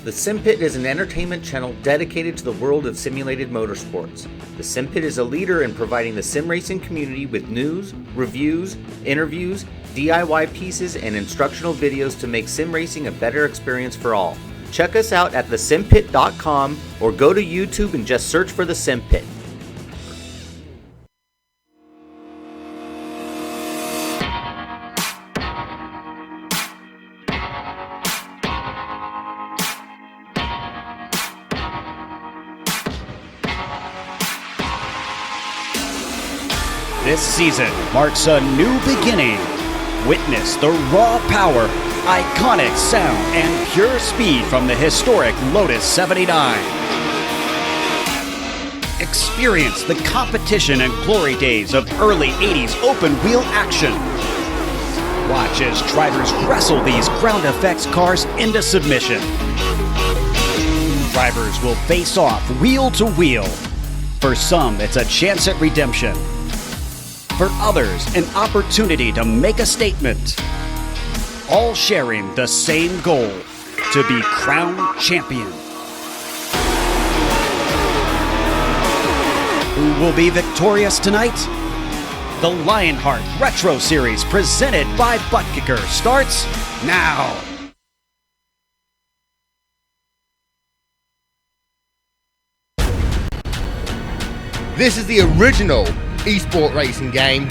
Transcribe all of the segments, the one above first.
The Sim Pit is an entertainment channel dedicated to the world of simulated motorsports. The Sim Pit is a leader in providing the sim racing community with news, reviews, interviews, DIY pieces, and instructional videos to make sim racing a better experience for all. Check us out at thesimpit.com or go to YouTube and just search for The Sim Pit. This season marks a new beginning. Witness the raw power, iconic sound, and pure speed from the historic Lotus 79. Experience the competition and glory days of early 80s open-wheel action. Watch as drivers wrestle these ground effects cars into submission. Drivers will face off wheel to wheel. For some, it's a chance at redemption. For others, an opportunity to make a statement. All sharing the same goal, to be crowned champion. Who will be victorious tonight? The Lionheart Retro Series presented by Butt Kicker starts now. This is the original eSport racing game.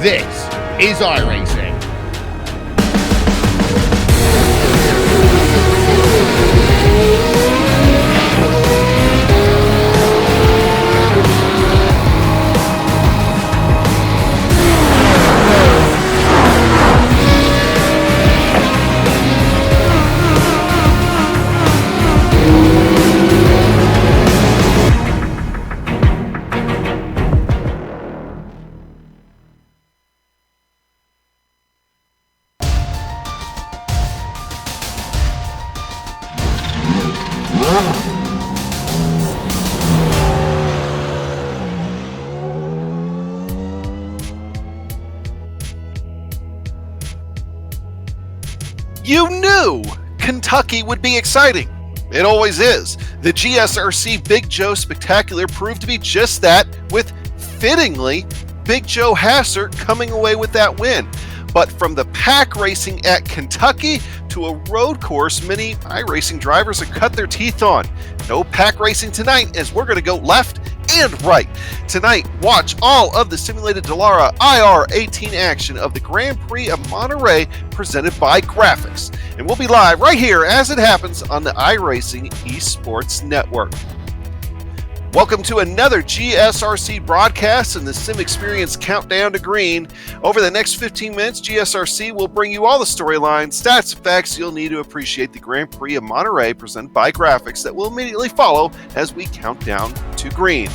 This is iRacing. You knew Kentucky would be exciting. It always is. The GSRC Big Joe Spectacular proved to be just that, with, fittingly, Big Joe Hassert coming away with that win. But from the pack racing at Kentucky to a road course many iRacing drivers have cut their teeth on. No pack racing tonight, as we're going to go left and right. Tonight, watch all of the simulated Dallara IR18 action of the Grand Prix of Monterey presented by Graphics. And we'll be live right here as it happens on the iRacing Esports Network. Welcome to another GSRC broadcast and the Sim Experience Countdown to Green. Over the next 15 minutes, GSRC will bring you all the storylines, stats, and facts you'll need to appreciate the Grand Prix of Monterey presented by Graphics that will immediately follow as we count down to green.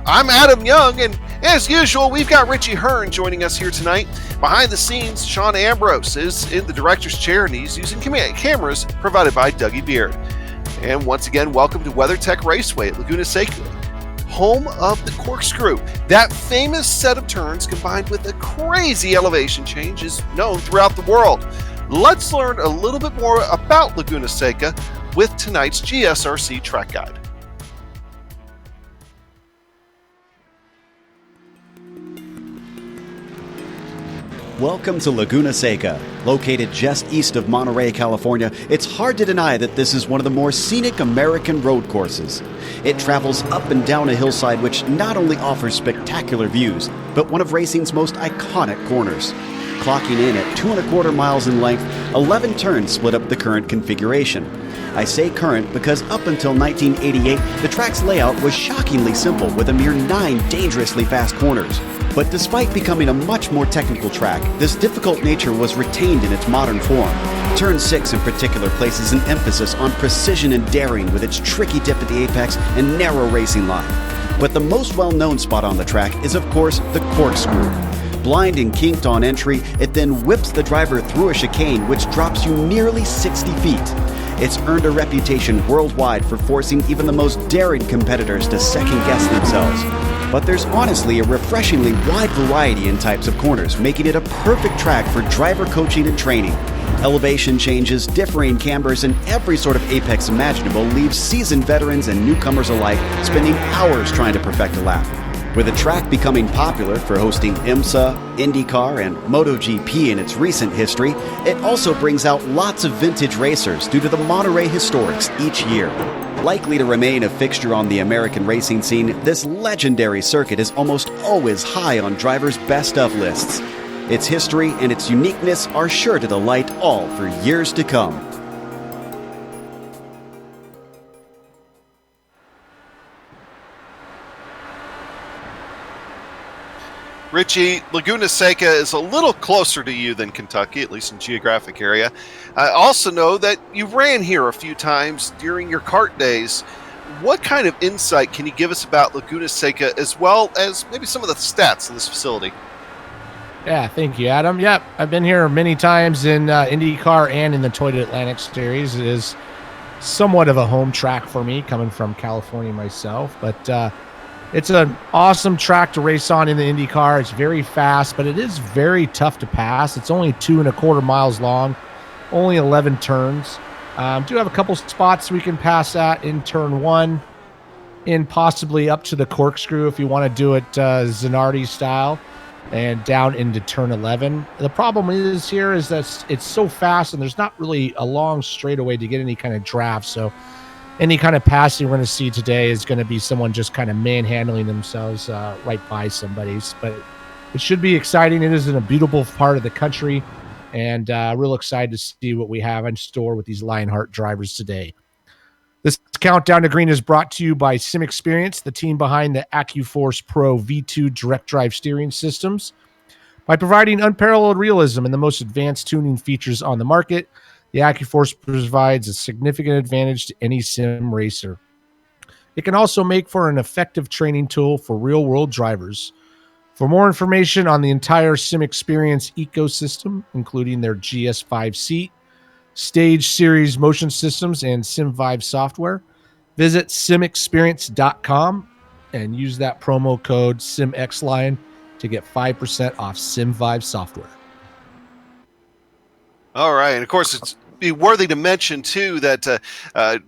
I'm Adam Young, and as usual, we've got Richie Hearn joining us here tonight. Behind the scenes, Sean Ambrose is in the director's chair, and he's using cameras provided by Dougie Beard. And once again, welcome to WeatherTech Raceway at Laguna Seca, home of the corkscrew. That famous set of turns combined with a crazy elevation change is known throughout the world. Let's learn a little bit more about Laguna Seca with tonight's GSRC track guide. Welcome to Laguna Seca. Located just east of Monterey, California, it's hard to deny that this is one of the more scenic American road courses. It travels up and down a hillside which not only offers spectacular views, but one of racing's most iconic corners. Clocking in at 2.25 miles in length, 11 turns split up the current configuration. I say current because up until 1988, the track's layout was shockingly simple with a mere 9 dangerously fast corners. But despite becoming a much more technical track, this difficult nature was retained in its modern form. Turn 6 in particular places an emphasis on precision and daring with its tricky dip at the apex and narrow racing line. But the most well-known spot on the track is of course the corkscrew. Blind and kinked on entry, it then whips the driver through a chicane which drops you nearly 60 feet. It's earned a reputation worldwide for forcing even the most daring competitors to second-guess themselves. But there's honestly a refreshingly wide variety in types of corners, making it a perfect track for driver coaching and training. Elevation changes, differing cambers, and every sort of apex imaginable leaves seasoned veterans and newcomers alike spending hours trying to perfect a lap. With the track becoming popular for hosting IMSA, IndyCar, and MotoGP in its recent history, it also brings out lots of vintage racers due to the Monterey historics each year. Likely to remain a fixture on the American racing scene, this legendary circuit is almost always high on drivers' best of lists. Its history and its uniqueness are sure to delight all for years to come. Richie, Laguna Seca is a little closer to you than Kentucky, at least in geographic area. I also know that you ran here a few times during your kart days. What kind of insight can you give us about Laguna Seca, as well as maybe some of the stats in this facility? Yeah, thank you, Adam. Yep, I've been here many times in IndyCar and in the Toyota Atlantic Series. It is somewhat of a home track for me, coming from California myself, but it's an awesome track to race on in the IndyCar. It's very fast, but it is very tough to pass. It's only 2.25 miles long, only 11 turns. Do have a couple spots we can pass at in turn 1, in possibly up to the corkscrew if you want to do it Zanardi style, and down into turn 11. The problem is here is that it's so fast and there's not really a long straightaway to get any kind of draft. So any kind of passing we're going to see today is going to be someone just kind of manhandling themselves right by somebody's. But it should be exciting. It is in a beautiful part of the country, and real excited to see what we have in store with these Lionheart drivers today. This countdown to green is brought to you by SimExperience, the team behind the AccuForce Pro V2 direct drive steering systems. By providing unparalleled realism and the most advanced tuning features on the market, the AccuForce provides a significant advantage to any sim racer. It can also make for an effective training tool for real-world drivers. For more information on the entire SimExperience ecosystem, including their GS5 seat, Stage Series motion systems, and SimVibe software, visit simexperience.com and use that promo code SimXLion to get 5% off SimVibe software. All right, and of course, it's be worthy to mention too that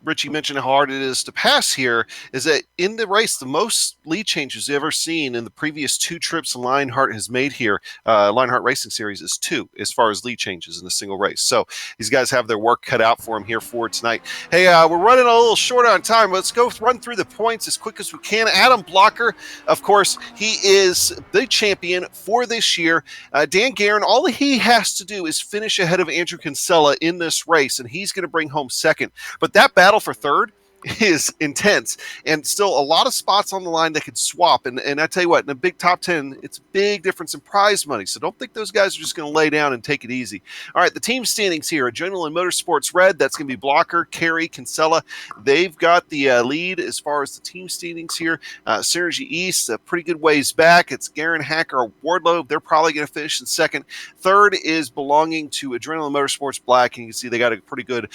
Richie mentioned how hard it is to pass here. Is that in the race, the most lead changes you've ever seen in the previous 2 trips Lionheart has made here, Lionheart Racing Series, is 2 as far as lead changes in a single race. So these guys have their work cut out for them here for tonight. Hey, we're running a little short on time. Let's go run through the points as quick as we can. Adam Blocker, of course, he is the champion for this year. Dan Guerin, all he has to do is finish ahead of Andrew Kinsella in this race, and he's going to bring home second. But that battle for third is intense, and still a lot of spots on the line that could swap. And I tell you what, in a big top 10, it's a big difference in prize money. So don't think those guys are just going to lay down and take it easy. All right, the team standings here: Adrenaline Motorsports Red, that's going to be Blocker, Carey, Kinsella. They've got the lead as far as the team standings here. Synergy East, a pretty good ways back. It's Guerin, Hacker, Wardlow. They're probably going to finish in second. Third is belonging to Adrenaline Motorsports Black, and you can see they got a pretty good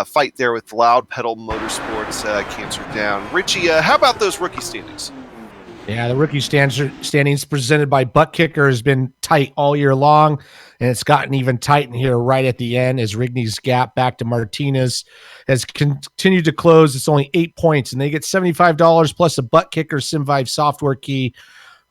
fight there with Loud Pedal Motorsports. Cancer down. Richie, how about those rookie standings? Yeah, the rookie standings presented by Butt Kicker has been tight all year long, and it's gotten even tight in here right at the end as Rigney's gap back to Martinez has continued to close. It's only 8 points, and they get $75 plus a Butt Kicker SimVibe software key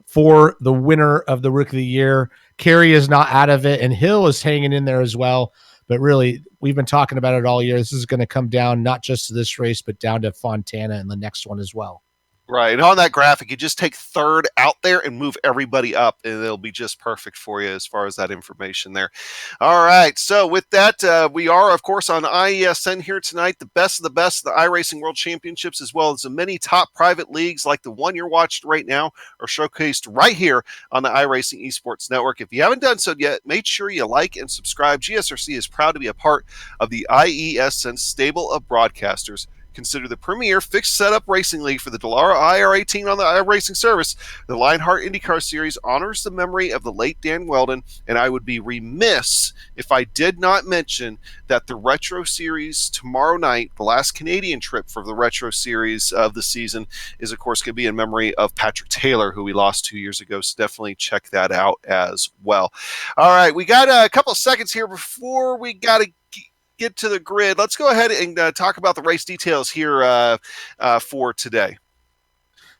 for the winner of the Rookie of the Year. Carey is not out of it, and Hill is hanging in there as well. But really, we've been talking about it all year. This is going to come down not just to this race, but down to Fontana and the next one as well. Right. And on that graphic, you just take third out there and move everybody up, and it'll be just perfect for you as far as that information there. All right. So with that, we are, of course, on IESN here tonight. The best of the iRacing World Championships, as well as the many top private leagues like the one you're watching right now, are showcased right here on the iRacing Esports Network. If you haven't done so yet, make sure you like and subscribe. GSRC is proud to be a part of the IESN stable of broadcasters. Consider the premier fixed setup racing league for the Dallara IR18 on the iRacing service. The Lionheart IndyCar Series honors the memory of the late Dan Weldon, and I would be remiss if I did not mention that the Retro Series tomorrow night, the last Canadian trip for the Retro Series of the season, is of course going to be in memory of Patrick Taylor, who we lost 2 years ago. So definitely check that out as well. All right, we got a couple of seconds here before we got to get to the grid. Let's go ahead and talk about the race details here for today.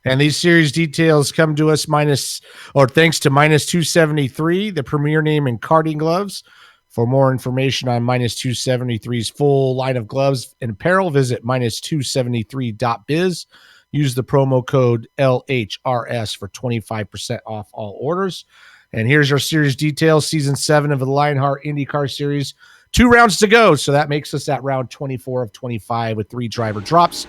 And these series details come to us thanks to Minus 273, the premier name in karting gloves. For more information on Minus 273's full line of gloves and apparel, visit minus273.biz. Use the promo code LHRS for 25% off all orders. And here's our series details. Season 7 of the Lionheart IndyCar Series. 2 rounds to go, so that makes us at round 24 of 25 with 3 driver drops.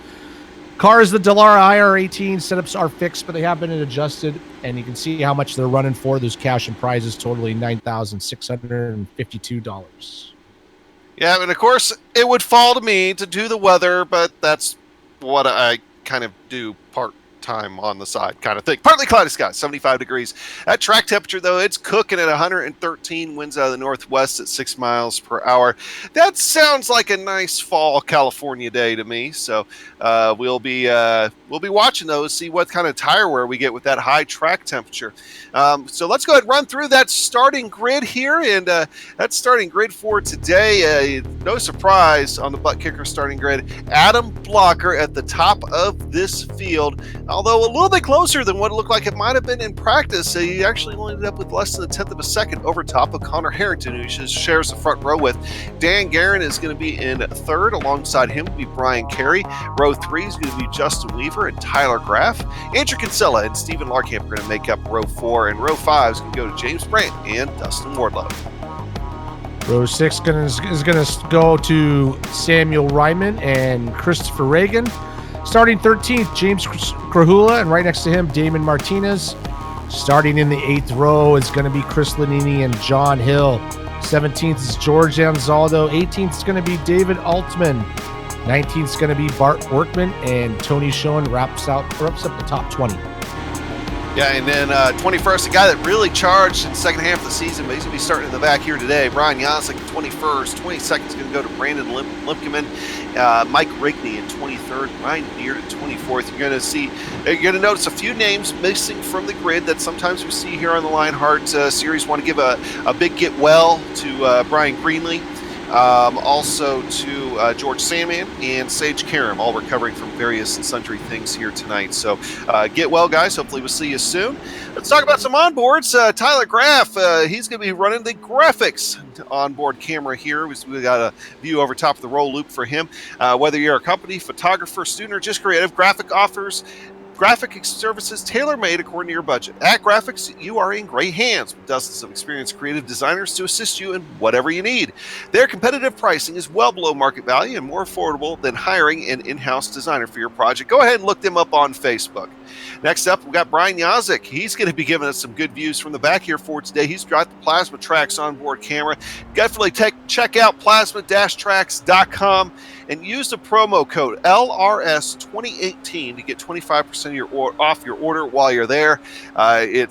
Car is the Dallara IR18. Setups are fixed, but they have been adjusted, and you can see how much they're running for. Those cash and prizes totaling $9,652. Yeah, and of course, it would fall to me to do the weather, but that's what I kind of do part-time on the side kind of thing. Partly cloudy skies, 75 degrees. At track temperature, though, it's cooking at 113, winds out of the northwest at 6 miles per hour. That sounds like a nice fall California day to me. So we'll be watching those, see what kind of tire wear we get with that high track temperature. So let's go ahead and run through that starting grid here. And that starting grid for today, no surprise on the butt kicker starting grid, Adam Blocker at the top of this field. Although a little bit closer than what it looked like it might have been in practice. He actually ended up with less than a tenth of a second over top of Connor Harrington, who shares the front row with. Dan Guerin is going to be in third. Alongside him will be Brian Carey. Row 3 is going to be Justin Weaver and Tyler Graff. Andrew Kinsella and Stephen Larkamp are going to make up row 4. And row 5 is going to go to James Brandt and Dustin Wardlow. Row 6 is going to go to Samuel Ryman and Christopher Reagan. Starting 13th, James Krahula, and right next to him, Damon Martinez. Starting in the 8th row is going to be Chris Lanini and John Hill. 17th is George Anzaldo. 18th is going to be David Altman. 19th is going to be Bart Workman, and Tony Schoen wraps up the top 20. Yeah, and then 21st, a guy that really charged in the second half of the season, but he's going to be starting in the back here today. Brian Yasek, 21st. 22nd is going to go to Brandon Lipkeman. Mike Rigney in 23rd. Ryan Beard at 24th. You're going to notice a few names missing from the grid that sometimes we see here on the Lionheart series. Want to give a big get well to Brian Greenlee. Also to George Sandman and Sage Karam, all recovering from various and sundry things here tonight. So get well, guys. Hopefully we'll see you soon. Let's talk about some onboards. Tyler Graff, he's going to be running the graphics onboard camera here. We got a view over top of the roll loop for him. Whether you're a company, photographer, student, or just creative, Graphic offers graphic services tailor-made according to your budget. At Graphics, you are in great hands with dozens of experienced creative designers to assist you in whatever you need. Their competitive pricing is well below market value and more affordable than hiring an in-house designer for your project. Go ahead and look them up on Facebook. Next up, we've got Brian Yasek. He's going to be giving us some good views from the back here for today. He's got the Plasma Tracks onboard camera. Definitely check out plasma-tracks.com and use the promo code LRS2018 to get 25% off your order while you're there. I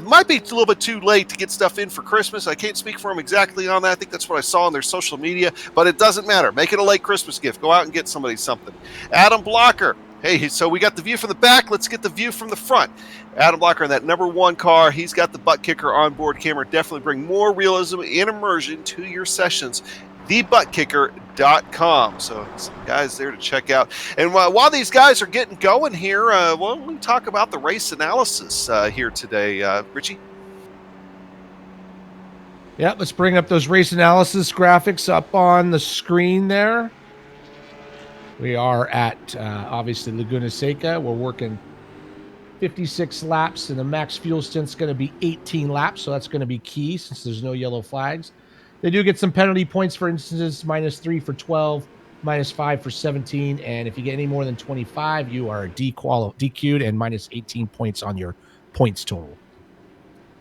might be a little bit too late to get stuff in for Christmas. I can't speak for them exactly on that. I think that's what I saw on their social media, but it doesn't matter. Make it a late Christmas gift. Go out and get somebody something. Adam Blocker. Hey, so we got the view from the back. Let's get the view from the front. Adam Blocker in that number 1 car. He's got the butt kicker onboard camera. Definitely bring more realism and immersion to your sessions. TheButtKicker.com. So some guys there to check out. And while these guys are getting going here, well, we talk about the race analysis here today. Richie? Yeah, let's bring up those race analysis graphics up on the screen there. We are at, obviously, Laguna Seca. We're working 56 laps, and the max fuel stint's going to be 18 laps, so that's going to be key since there's no yellow flags. They do get some penalty points, for instance, -3 for 12, -5 for 17, and if you get any more than 25, you are DQ'd and -18 points on your points total.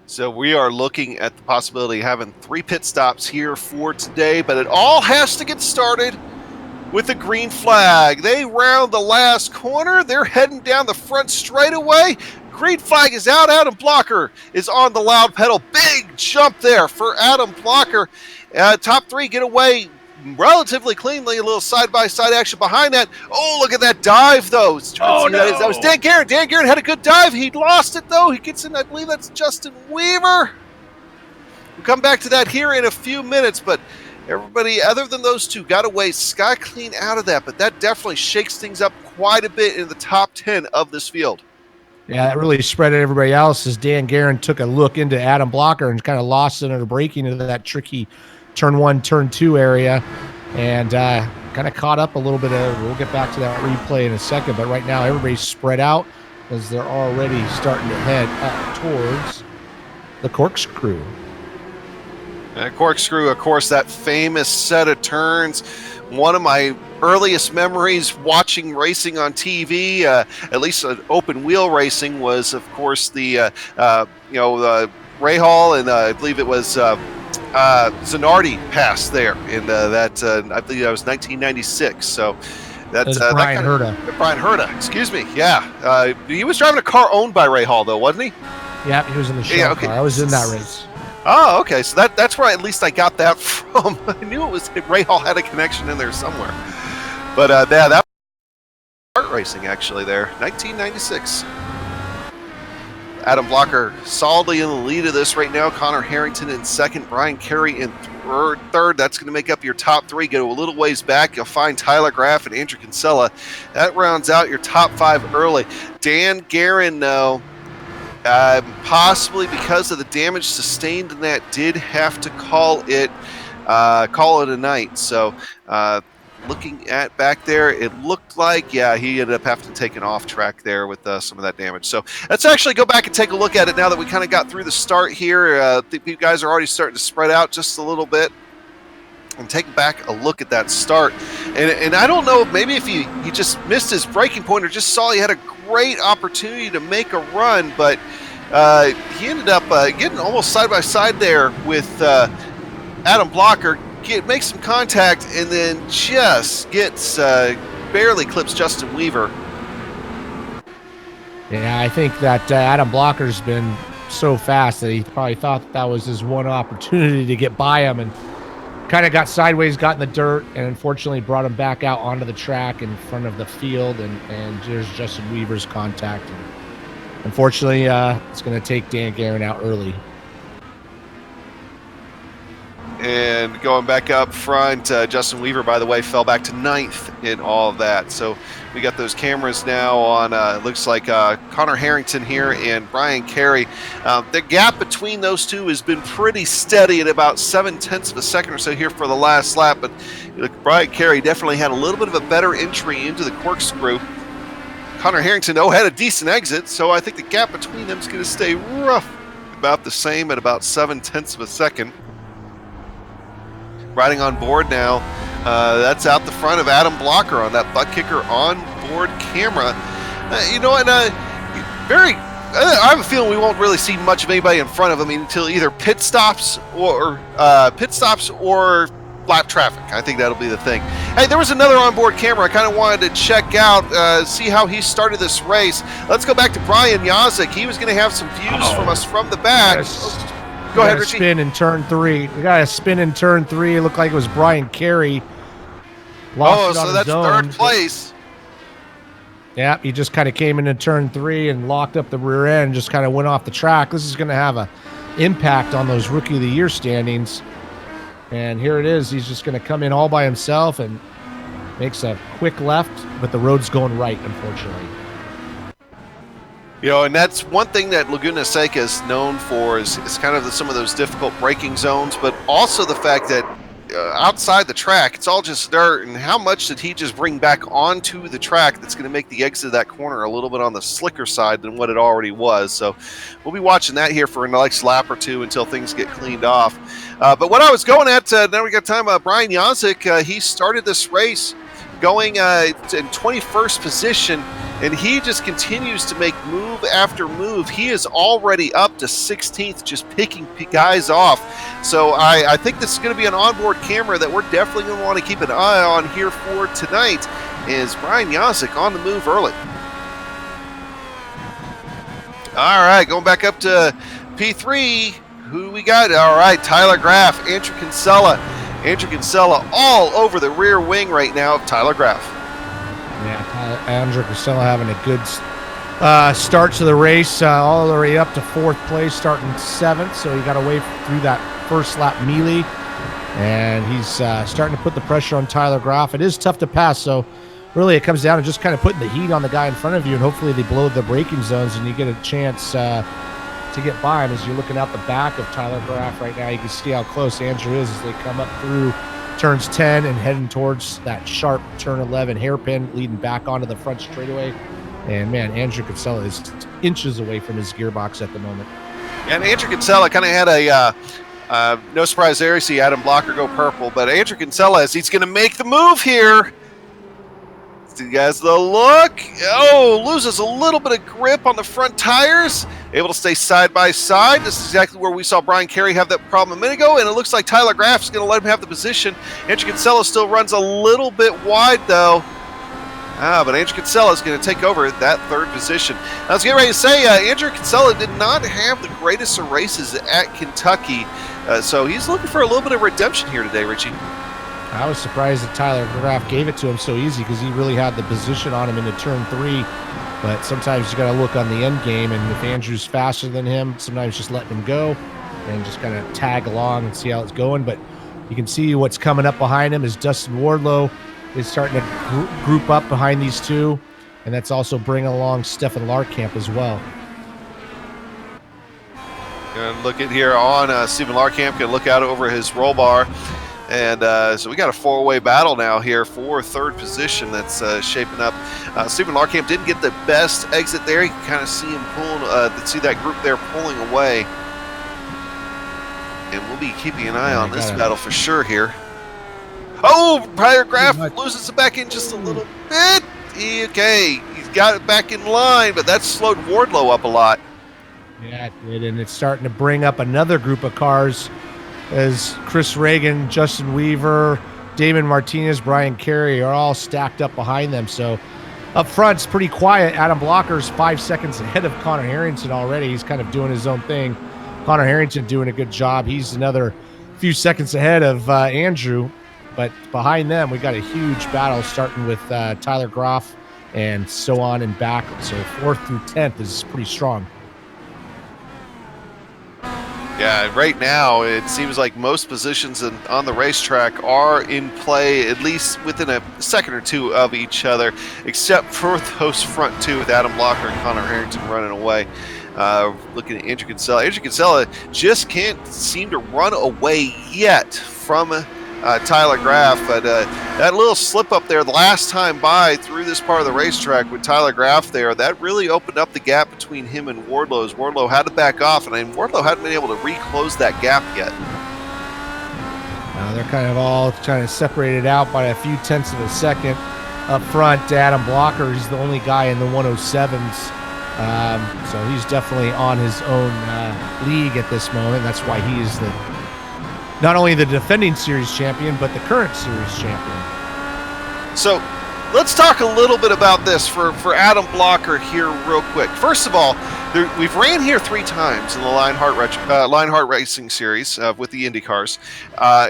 So we are looking at the possibility of having 3 pit stops here for today, but it all has to get started with the green flag. They round the last corner. They're heading down the front straightaway. Green flag is out. Adam Blocker is on the loud pedal. Big jump there for Adam Blocker. Top three get away relatively cleanly. A little side-by-side action behind that. Oh, look at that dive, though. That was Dan Guerin. Dan Guerin had a good dive. He lost it, though. He gets in, I believe that's Justin Weaver. We'll come back to that here in a few minutes, but everybody other than those two got away sky clean out of that, but that definitely shakes things up quite a bit in the top 10 of this field. Yeah, that really spread at everybody else as Dan Guerin took a look into Adam Blocker and kind of lost it under braking into that tricky turn 1, turn 2 area, and kind of caught up a little bit of. We'll get back to that replay in a second, but right now everybody's spread out as they're already starting to head up towards the corkscrew. Corkscrew, of course, that famous set of turns. One of my earliest memories watching racing on TV, at least open wheel racing, was of course the Rahal and I believe it was Zanardi pass there in that. I believe that was 1996. So that's Brian Herta. Brian Herta, excuse me. Yeah, he was driving a car owned by Rahal, though, wasn't he? Yeah, he was in the show car. I was in that race. Oh, okay. So that's where at least I got that from. I knew it was Rahal had a connection in there somewhere. But that was kart racing actually there, 1996. Adam Blocker solidly in the lead of this right now. Connor Harrington in second. Brian Carey in third. That's going to make up your top three. Go a little ways back. You'll find Tyler Graff and Andrew Kinsella. That rounds out your top five early. Dan Guerin, though, possibly because of the damage sustained in that, did have to call it a night. So looking at back there, it looked like, he ended up having to take an off track there with some of that damage. So let's actually go back and take a look at it now that we kind of got through the start here. I think you guys are already starting to spread out just a little bit. And take back a look at that start. And I don't know, maybe if he just missed his braking point or just saw he had a great opportunity to make a run, but he ended up getting almost side by side there with Adam Blocker, makes some contact, and then just gets barely clips Justin Weaver. Yeah, I think that Adam Blocker's been so fast that he probably thought that was his one opportunity to get by him, and kind of got sideways, got in the dirt, and unfortunately brought him back out onto the track in front of the field, and there's Justin Weaver's contact. And unfortunately, it's going to take Dan Guerin out early. And going back up front, Justin Weaver, by the way, fell back to 9th in all of that. So we got those cameras now on, looks like Connor Harrington here and Brian Carey. The gap between those two has been pretty steady at about 0.7 of a second or so here for the last lap. But look, Brian Carey definitely had a little bit of a better entry into the corkscrew. Connor Harrington, though, had a decent exit. So I think the gap between them is going to stay rough about the same at about 0.7 of a second. Riding on board now, that's out the front of Adam Blocker on that butt kicker on board camera. I have a feeling we won't really see much of anybody in front of him until either pit stops or lap traffic. I think that'll be the thing. Hey, there was another onboard camera I kind of wanted to check out, see how he started this race. Let's go back to Brian Yazik. He was going to have some views from us from the back. Go ahead, Richie. Spin in turn 3. We got a spin in turn 3. It looked like it was Brian Carey. So that's third place. Yeah, he just kind of came into turn 3 and locked up the rear end, just kind of went off the track. This is going to have an impact on those Rookie of the Year standings. And here it is. He's just going to come in all by himself and makes a quick left, but the road's going right, unfortunately. And that's one thing that Laguna Seca is known for is kind of some of those difficult braking zones, but also the fact that outside the track, it's all just dirt. And how much did he just bring back onto the track that's going to make the exit of that corner a little bit on the slicker side than what it already was? So we'll be watching that here for a next lap or two until things get cleaned off. But what I was going at, now we got time, Brian Yazik, he started this race going in 21st position, and he just continues to make moves move after move. He is already up to 16th, just picking guys off. So I think this is going to be an onboard camera that we're definitely going to want to keep an eye on here for tonight. Is Brian Yazik on the move early? All right, going back up to P3. Who we got? All right, Tyler Graff, Andrew Kinsella. Andrew Kinsella all over the rear wing right now of Tyler Graff. Yeah, Andrew Kinsella having a good start to the race, all the way up to 4th place, starting 7th. So he got away through that first lap melee, and he's starting to put the pressure on Tyler Graff. It is tough to pass, so really it comes down to just kind of putting the heat on the guy in front of you, and hopefully they blow the braking zones and you get a chance to get by him. As you're looking out the back of Tyler Graff right now, you can see how close Andrew is as they come up through turns 10 and heading towards that sharp turn 11 hairpin leading back onto the front straightaway. And man, Andrew Kinsella is inches away from his gearbox at the moment. And Andrew Kinsella kind of had a no surprise there. You see Adam Blocker go purple, but Andrew Kinsella, as he's going to make the move here. He has the look. Oh, loses a little bit of grip on the front tires. Able to stay side by side. This is exactly where we saw Brian Carey have that problem a minute ago, and it looks like Tyler Graff is going to let him have the position. Andrew Kinsella still runs a little bit wide, though. But Andrew Kinsella is going to take over that 3rd position. I was getting ready to say, Andrew Kinsella did not have the greatest of races at Kentucky, so he's looking for a little bit of redemption here today, Richie. I was surprised that Tyler Graff gave it to him so easy because he really had the position on him into turn 3. But sometimes you got to look on the end game, and if Andrew's faster than him, sometimes just letting him go and just kind of tag along and see how it's going. But you can see what's coming up behind him is Dustin Wardlow is starting to group up behind these two, and that's also bringing along Stefan Larkamp as well. Gonna look at here on Stephen Larkamp, gonna look out over his roll bar. And so we got a 4-way battle now here for 3rd position that's shaping up. Stephen Larkamp didn't get the best exit there. You can kind of see him pulling, see that group there pulling away. And we'll be keeping an eye on this battle for sure here. Oh, Tyler Graff loses it back in just a little bit. Okay, he's got it back in line, but that slowed Wardlow up a lot. Yeah, it did, and it's starting to bring up another group of cars as Chris Reagan, Justin Weaver, Damon Martinez, Brian Carey are all stacked up behind them. So up front, it's pretty quiet. Adam Blocker's 5 seconds ahead of Connor Harrington already. He's kind of doing his own thing. Connor Harrington doing a good job. He's another few seconds ahead of Andrew. But behind them, we got a huge battle starting with Tyler Graff and so on and back. So 4th through 10th is pretty strong. Yeah, right now it seems like most positions on the racetrack are in play, at least within a second or two of each other, except for those front two with Adam Blocker and Connor Harrington running away. Looking at Andrew Kinsella. Andrew Kinsella just can't seem to run away yet from Tyler Graff, but that little slip up there the last time by through this part of the racetrack with Tyler Graff there, that really opened up the gap between him and Wardlow, as Wardlow had to back off, and Wardlow hadn't been able to reclose that gap yet. They're kind of all trying to separate it out by a few tenths of a second. Up front, Adam Blocker is the only guy in the 107s, so he's definitely on his own league at this moment. That's why he is not only the defending series champion, but the current series champion. So let's talk a little bit about this for Adam Blocker here real quick. First of all, we've ran here 3 times in the Lionheart Racing Series with the IndyCars,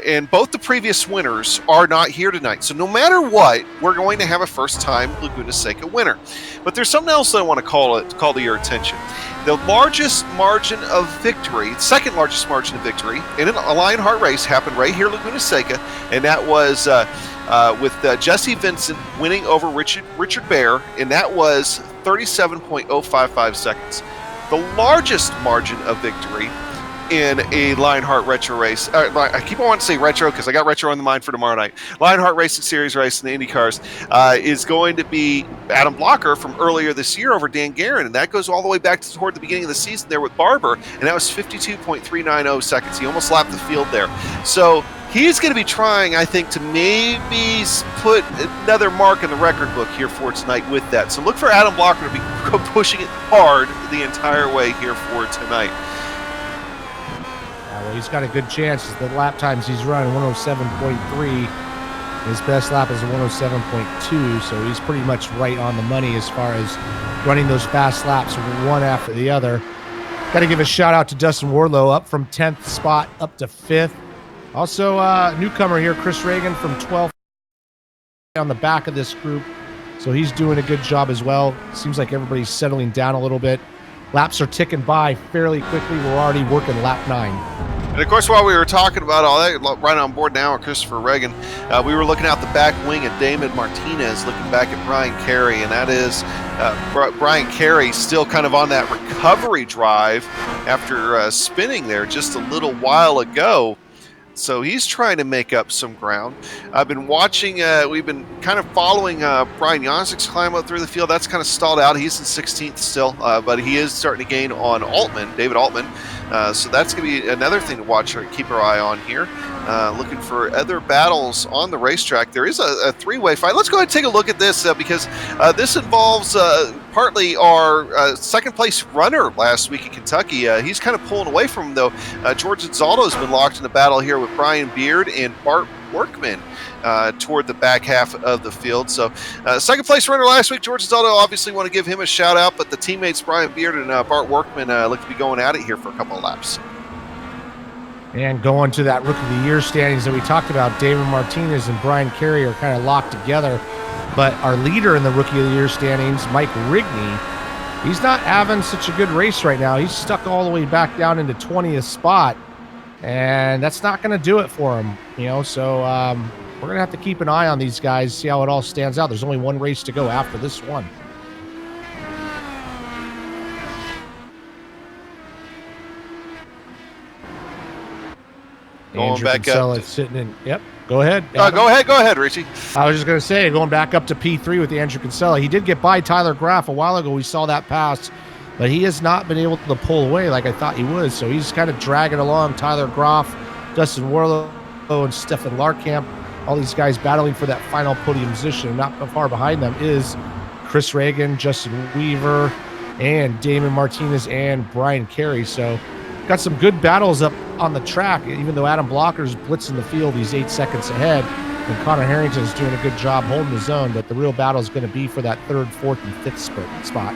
and both the previous winners are not here tonight. So no matter what, we're going to have a first-time Laguna Seca winner. But there's something else that I want to call to your attention. The largest margin of victory, second largest margin of victory in a Lionheart race happened right here, Laguna Seca, and that was with Jesse Vincent winning over Richard Bear, and that was 37.055 seconds. The largest margin of victory in a Lionheart retro race. I keep on wanting to say retro because I got retro on the mind for tomorrow night. Lionheart Racing Series race in the IndyCars is going to be Adam Blocker from earlier this year over Dan Guerin, and that goes all the way back toward the beginning of the season there with Barber, and that was 52.390 seconds. He almost lapped the field there. So he's going to be trying, I think, to maybe put another mark in the record book here for tonight with that. So look for Adam Blocker to be pushing it hard the entire way here for tonight. Yeah, well, he's got a good chance. The lap times he's running 107.3. His best lap is a 107.2, so he's pretty much right on the money as far as running those fast laps one after the other. Got to give a shout out to Dustin Wardlow, up from 10th spot up to 5th. Also, newcomer here, Chris Reagan, from 12th on the back of this group. So he's doing a good job as well. Seems like everybody's settling down a little bit. Laps are ticking by fairly quickly. We're already working lap 9. And of course, while we were talking about all that, right on board now with Christopher Reagan, we were looking out the back wing at Damon Martinez, looking back at Brian Carey, and that is Brian Carey still kind of on that recovery drive after spinning there just a little while ago. So he's trying to make up some ground. I've been watching, we've been kind of following Brian Jansik's climb up through the field. That's kind of stalled out. He's in 16th still, but he is starting to gain on Altman, David Altman. So that's going to be another thing to watch or keep our eye on here. Looking for other battles on the racetrack. There is a three-way fight. Let's go ahead and take a look at this because this involves partly our second-place runner last week in Kentucky. He's kind of pulling away from him, though. George Gonzalo's been locked in a battle here with Brian Beard and Bart Workman toward the back half of the field. So second-place runner last week, George Gonzalo, obviously want to give him a shout-out, but the teammates Brian Beard and Bart Workman look to be going at it here for a couple of laps. And going to that Rookie of the Year standings that we talked about, David Martinez and Brian Carey are kind of locked together. But our leader in the Rookie of the Year standings, Mike Rigney, he's not having such a good race right now. He's stuck all the way back down into 20th spot. And that's not going to do it for him, So we're going to have to keep an eye on these guys, see how it all stands out. There's only one race to go after this one. Going back up. Sitting in. Yep. Go ahead. Go ahead, Richie. I was just going to say, going back up to P3 with Andrew Kinsella. He did get by Tyler Graff a while ago. We saw that pass, but he has not been able to pull away like I thought he would. So he's kind of dragging along Tyler Graff, Dustin Warlow, and Stefan Larkamp. All these guys battling for that final podium position. Not far behind them is Chris Reagan, Justin Weaver, and Damon Martinez and Brian Carey. So got some good battles up on the track, even though Adam Blocker's blitzing the field. He's 8 seconds ahead, and Connor Harrington's doing a good job holding his own, but the real battle is going to be for that 3rd, 4th, and 5th spot.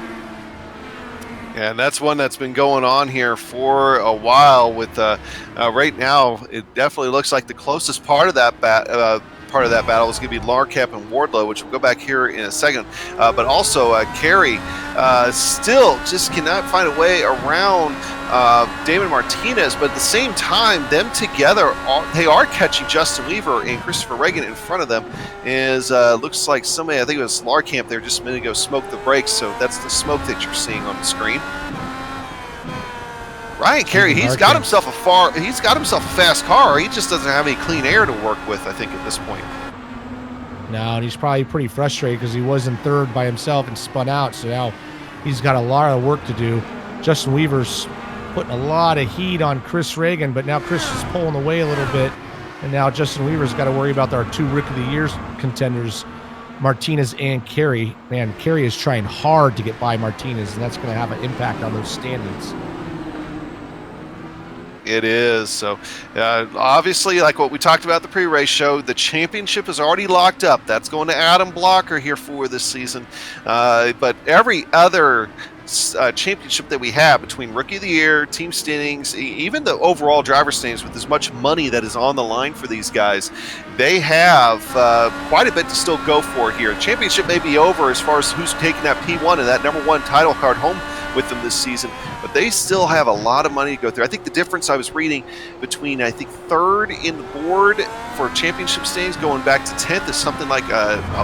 Yeah, and that's one that's been going on here for a while with right now, it definitely looks like the closest part of that battle is going to be Larkamp and Wardlow, which we'll go back here in a second. But also Carey still just cannot find a way around Damon Martinez. But at the same time, them together, they are catching Justin Weaver and Christopher Reagan in front of them. Looks like somebody, I think it was Larkamp there just a minute ago, smoked the brakes. So that's the smoke that you're seeing on the screen. Ryan Carey, he's got himself a fast car. He just doesn't have any clean air to work with, I think, at this point. No, and he's probably pretty frustrated because he was in 3rd by himself and spun out. So now he's got a lot of work to do. Justin Weaver's putting a lot of heat on Chris Reagan, but now Chris is pulling away a little bit. And now Justin Weaver's got to worry about our 2 Rookie of the Year contenders, Martinez and Carey. Man, Carey is trying hard to get by Martinez, and that's going to have an impact on those standings. It is. So obviously, like what we talked about the pre-race show, the championship is already locked up. That's going to Adam Blocker here for this season. But every other championship that we have between Rookie of the Year, team standings, even the overall driver standings, with as much money that is on the line for these guys, they have quite a bit to still go for here. The championship may be over as far as who's taking that P1 and that number 1 title card home with them this season, but they still have a lot of money to go through. I think the difference I was reading between, I think, 3rd in the board for championship standings going back to 10th is something like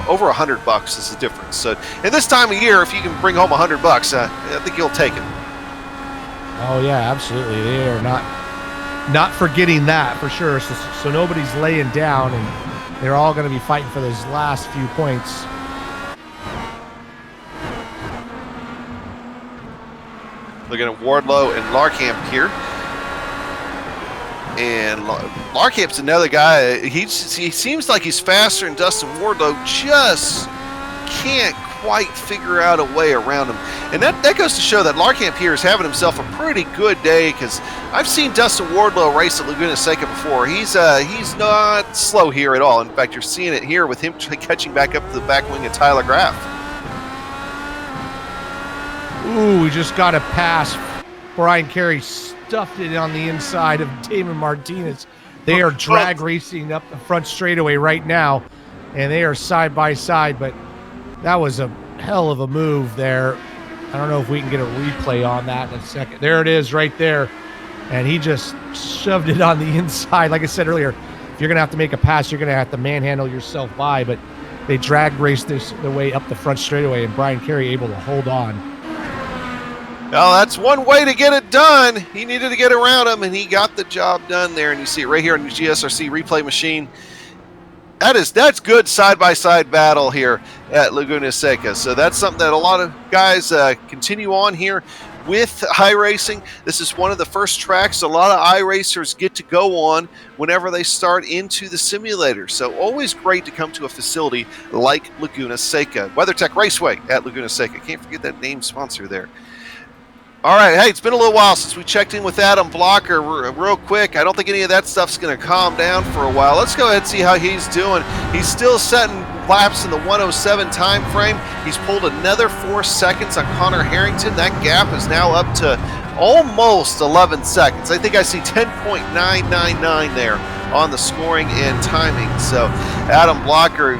over $100 is the difference. So, and this time of year, if you can bring home $100, I think you'll take it. Oh yeah, absolutely. They are not forgetting that for sure. So nobody's laying down, and they're all going to be fighting for those last few points. Looking at Wardlow and Larkamp here. And Larkamp's another guy. He seems like he's faster than Dustin Wardlow, just can't quite figure out a way around him. And that goes to show that Larkamp here is having himself a pretty good day, because I've seen Dustin Wardlow race at Laguna Seca before. He's not slow here at all. In fact, you're seeing it here with him catching back up to the back wing of Tyler Graff. Ooh, we just got a pass. Brian Carey stuffed it on the inside of Damon Martinez. They are drag racing up the front straightaway right now, and they are side by side, but that was a hell of a move there. I don't know if we can get a replay on that in a second. There it is right there, and he just shoved it on the inside. Like I said earlier, if you're going to have to make a pass, you're going to have to manhandle yourself by, but they drag raced the way up the front straightaway, and Brian Carey able to hold on. Well, that's one way to get it done. He needed to get around him, and he got the job done there. And you see it right here on the GSRC replay machine. That's good side-by-side battle here at Laguna Seca. So that's something that a lot of guys continue on here with iRacing. This is one of the first tracks a lot of iRacers get to go on whenever they start into the simulator. So always great to come to a facility like Laguna Seca. WeatherTech Raceway at Laguna Seca. Can't forget that name sponsor there. All right, hey, it's been a little while since we checked in with Adam Blocker real quick. I don't think any of that stuff's going to calm down for a while. Let's go ahead and see how he's doing. He's still setting laps in the 107 time frame. He's pulled another 4 seconds on Connor Harrington. That gap is now up to almost 11 seconds. I think I see 10.999 there on the scoring and timing. So Adam Blocker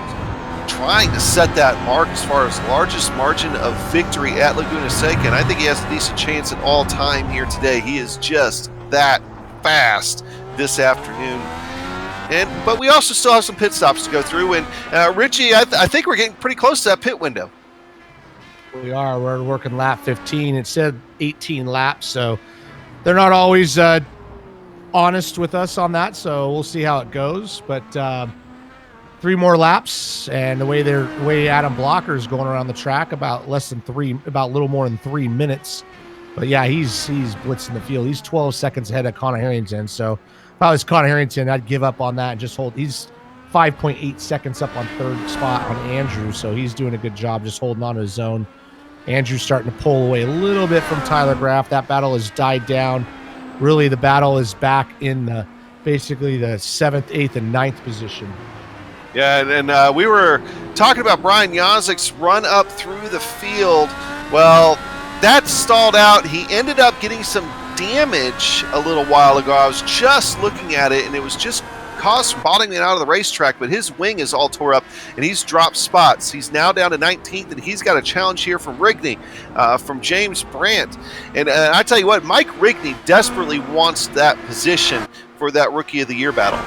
trying to set that mark as far as largest margin of victory at Laguna Seca, and I think he has a decent chance at all time here today. He is just that fast this afternoon. But we also still have some pit stops to go through, and Richie, I think we're getting pretty close to that pit window. We are. We're working lap 15. It said 18 laps, so they're not always honest with us on that, so we'll see how it goes. But 3 more laps, and the way Adam Blocker is going around the track, about a little more than 3 minutes. But yeah, he's blitzing the field. He's 12 seconds ahead of Connor Harrington. So if I was Connor Harrington, I'd give up on that and just hold. He's 5.8 seconds up on third spot on Andrew, so he's doing a good job just holding on to his zone. Andrew's starting to pull away a little bit from Tyler Graff. That battle has died down. Really, the battle is back in basically the 7th, 8th, and 9th position. Yeah, and we were talking about Brian Yazik's run up through the field. Well, that stalled out. He ended up getting some damage a little while ago. I was just looking at it, and it was just caused from bottoming out of the racetrack, but his wing is all tore up, and he's dropped spots. He's now down to 19th, and he's got a challenge here from Rigney, from James Brandt. And I tell you what, Mike Rigney desperately wants that position for that Rookie of the Year battle.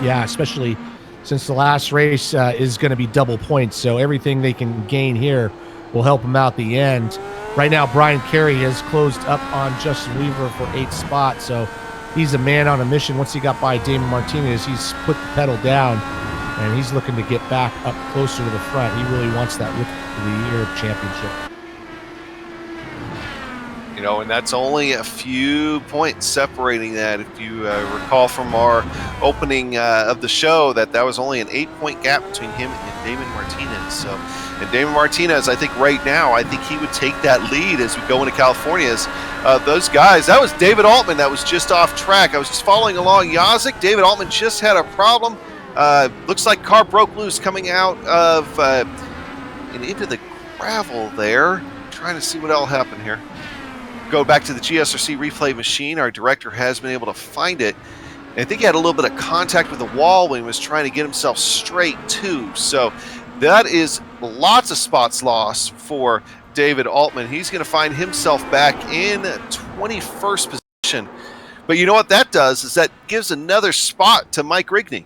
Yeah, especially since the last race is going to be double points, so everything they can gain here will help them out the end. Right now, Brian Carey has closed up on Justin Weaver for 8th spot, so he's a man on a mission. Once he got by Damon Martinez, he's put the pedal down, and he's looking to get back up closer to the front. He really wants that Rookie of the Year championship. You know, and that's only a few points separating that. If you recall from our opening of the show, that was only an 8-point gap between him and Damon Martinez. So, and Damon Martinez, I think right now, I think he would take that lead as we go into California. As those guys, that was David Altman that was just off track. I was just following along Yazik. David Altman just had a problem. Looks like car broke loose coming out of and into the gravel there. Trying to see what all happened here. Go back to the GSRC replay machine. Our director has been able to find it. And I think he had a little bit of contact with the wall when he was trying to get himself straight too. So that is lots of spots lost for David Altman. He's going to find himself back in 21st position. But you know what that does is that gives another spot to Mike Rigney.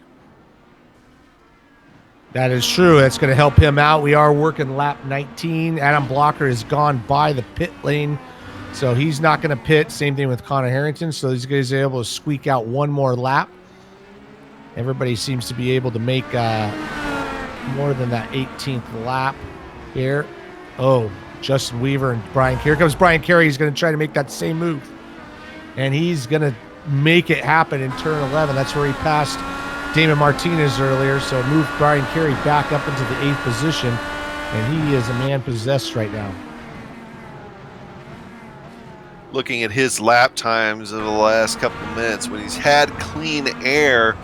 That is true. That's going to help him out. We are working lap 19. Adam Blocker has gone by the pit lane, so he's not going to pit. Same thing with Connor Harrington. So these guys are able to squeak out one more lap. Everybody seems to be able to make more than that 18th lap here. Oh, Justin Weaver and Brian Carey. Here comes Brian Carey. He's going to try to make that same move. And he's going to make it happen in turn 11. That's where he passed Damon Martinez earlier, so moved Brian Carey back up into the 8th position, and he is a man possessed right now. Looking at his lap times over the last couple of minutes, when he's had clean air,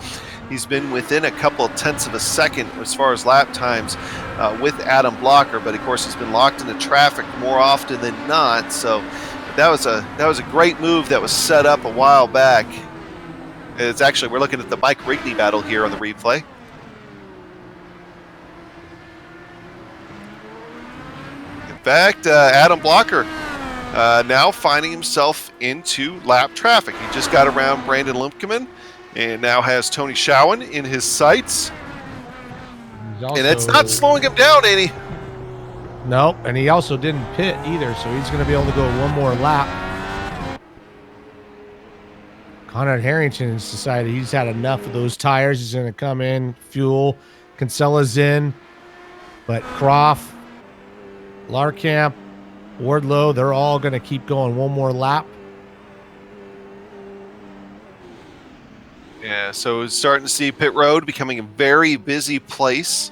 he's been within a couple of tenths of a second as far as lap times with Adam Blocker, but of course he's been locked into traffic more often than not. So that was a great move that was set up a while back. It's actually, we're looking at the Mike Rigney battle here on the replay. In fact, Adam Blocker now finding himself into lap traffic. He just got around Brandon Limpkeman and now has Tony Schowen in his sights. And it's not slowing him down any. Nope, and he also didn't pit either, so he's going to be able to go one more lap. Conrad Harrington has decided he's had enough of those tires. He's going to come in, fuel. Kinsella's in, but Croft, Larkamp, Wardlow, they're all going to keep going one more lap. Yeah, so it's starting to see pit road becoming a very busy place.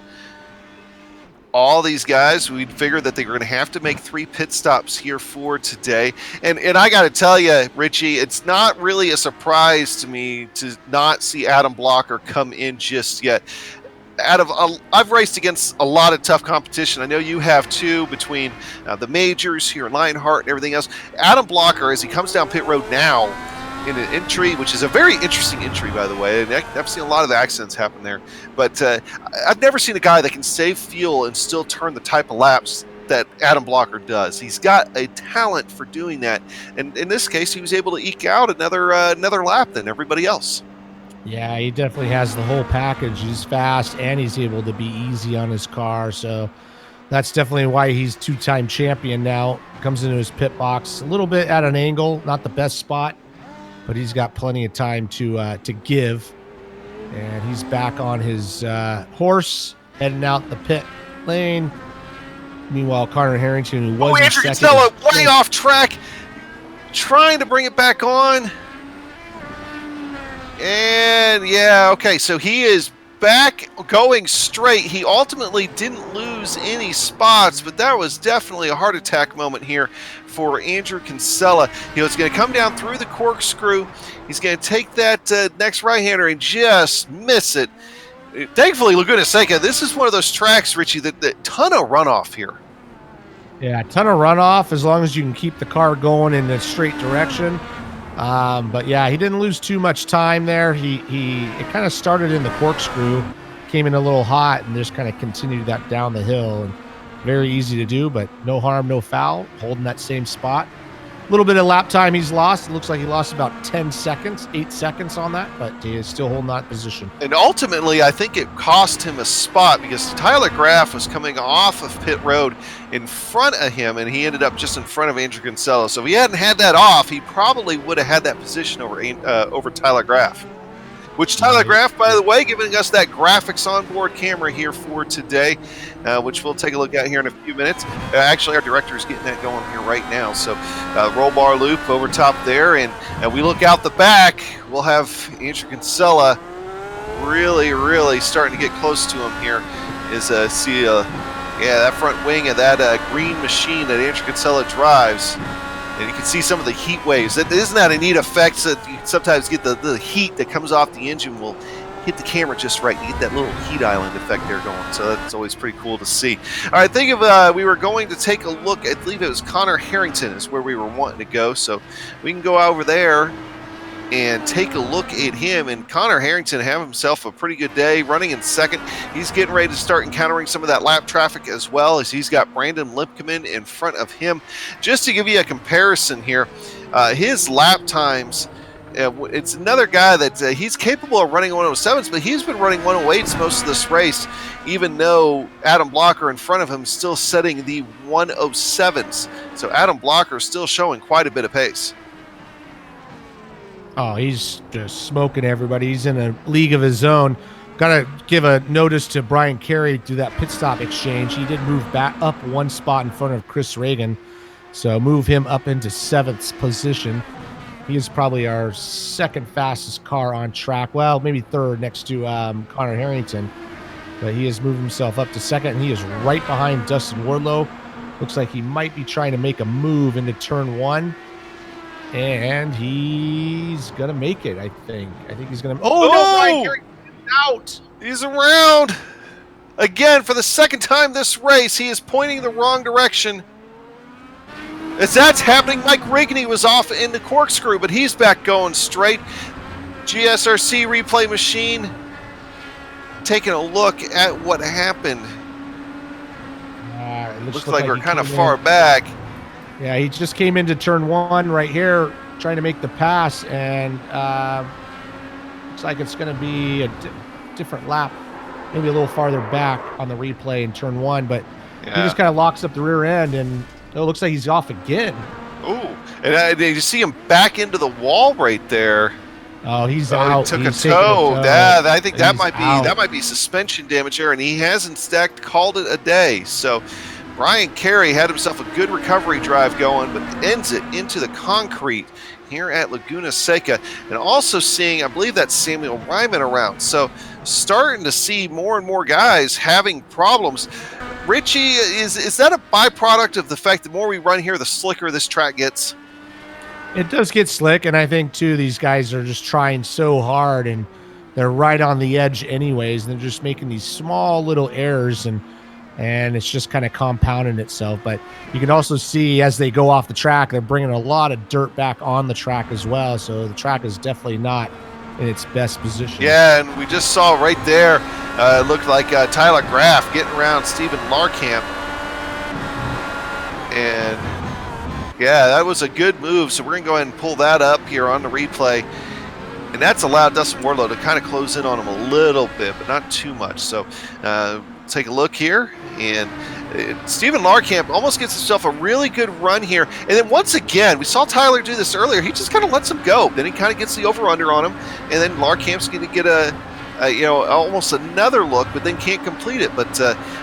All these guys, we'd figured that they were going to have to make 3 pit stops here for today. And I got to tell you, Richie, it's not really a surprise to me to not see Adam Blocker come in just yet. I've raced against a lot of tough competition. I know you have too, between the majors here in Lionheart and everything else. Adam Blocker, as he comes down pit road now in an entry, which is a very interesting entry, by the way, and I've seen a lot of accidents happen there, but I've never seen a guy that can save fuel and still turn the type of laps that Adam Blocker does. He's got a talent for doing that, and in this case, he was able to eke out another lap than everybody else. Yeah, he definitely has the whole package. He's fast, and he's able to be easy on his car, so that's definitely why he's 2-time champion now. Comes into his pit box a little bit at an angle, not the best spot, but he's got plenty of time to give, and he's back on his horse, heading out the pit lane. Meanwhile, Connor Harrington, who was Andrew Kinsella way off track, trying to bring it back on. And yeah, okay, so he is back going straight. He ultimately didn't lose any spots, but that was definitely a heart attack moment here for Andrew Kinsella. He was going to come down through the corkscrew. He's going to take that next right-hander and just miss it. Thankfully, Laguna Seca, this is one of those tracks, Richie, that ton of runoff here. Yeah, a ton of runoff as long as you can keep the car going in the straight direction. But yeah, he didn't lose too much time there. It kind of started in the corkscrew, came in a little hot, and just kind of continued that down the hill. And very easy to do, but no harm, no foul, holding that same spot. A little bit of lap time he's lost. It looks like he lost about 10 seconds, 8 seconds on that, but he is still holding that position. And ultimately, I think it cost him a spot because Tyler Graff was coming off of pit road in front of him, and he ended up just in front of Andrew Kinsella. So if he hadn't had that off, he probably would have had that position over Tyler Graff. Which Tyler Graff, by the way, giving us that graphics onboard camera here for today, which we'll take a look at here in a few minutes. Actually, our director is getting that going here right now. So roll bar loop over top there, and we look out the back, we'll have Andrew Kinsella really starting to get close to him here. See that front wing of that green machine that Andrew Kinsella drives. And you can see some of the heat waves. Isn't that a neat effect? So you sometimes get the heat that comes off the engine will hit the camera just right. You get that little heat island effect there going. So that's always pretty cool to see. All right, think of we were going to take a look. I believe it was Connor Harrington is where we were wanting to go. So we can go over there and take a look at him. And Connor Harrington have himself a pretty good day running in second. He's getting ready to start encountering some of that lap traffic as well, as he's got Brandon Limpkeman in front of him. Just to give you a comparison here, his lap times, it's another guy that he's capable of running 107s, but he's been running 108s most of this race, even though Adam Blocker in front of him is still setting the 107s. So Adam Blocker is still showing quite a bit of pace. Oh, he's just smoking everybody. He's in a league of his own. Got to give a notice to Brian Carey to that pit stop exchange. He did move back up one spot in front of Chris Reagan, so move him up into 7th position. He is probably our second fastest car on track. Well, maybe third next to Connor Harrington. But he has moved himself up to second, and he is right behind Dustin Wardlow. Looks like he might be trying to make a move into turn 1. And he's going to make it, I think. I think he's going to... Oh, no, Brian Carey is out. He's around. Again, for the second time this race, he is pointing the wrong direction. As that's happening, Mike Rigney was off in the corkscrew, but he's back going straight. GSRC replay machine taking a look at what happened. Looks like we're kind of far back. Yeah, he just came into turn 1 right here, trying to make the pass, and looks like it's going to be a different lap, maybe a little farther back on the replay in turn 1, but he just kind of locks up the rear end, and it looks like he's off again. Ooh, and you see him back into the wall right there. Oh, he's out. He took a toe. Yeah, I think that might be suspension damage there, and he has in fact called it a day. So Brian Carey had himself a good recovery drive going, but ends it into the concrete here at Laguna Seca. And also seeing, I believe that's Samuel Ryman around. So starting to see more and more guys having problems. Richie, is that a byproduct of the fact the more we run here, the slicker this track gets? It does get slick, and I think, too, these guys are just trying so hard, and they're right on the edge anyways, and they're just making these small little errors, and it's just kind of compounding itself. But you can also see as they go off the track, they're bringing a lot of dirt back on the track as well, so the track is definitely not in its best position. Yeah, and we just saw right there, it looked like Tyler Graff getting around Stephen Larkamp, and yeah, that was a good move. So we're going to go ahead and pull that up here on the replay. And that's allowed Dustin Wardlow to kind of close in on him a little bit, but not too much. So take a look here. And Stephen Larkamp almost gets himself a really good run here. And then once again, we saw Tyler do this earlier. He just kind of lets him go. Then he kind of gets the over-under on him. And then Larkamp's going to get almost another look, but then can't complete it. But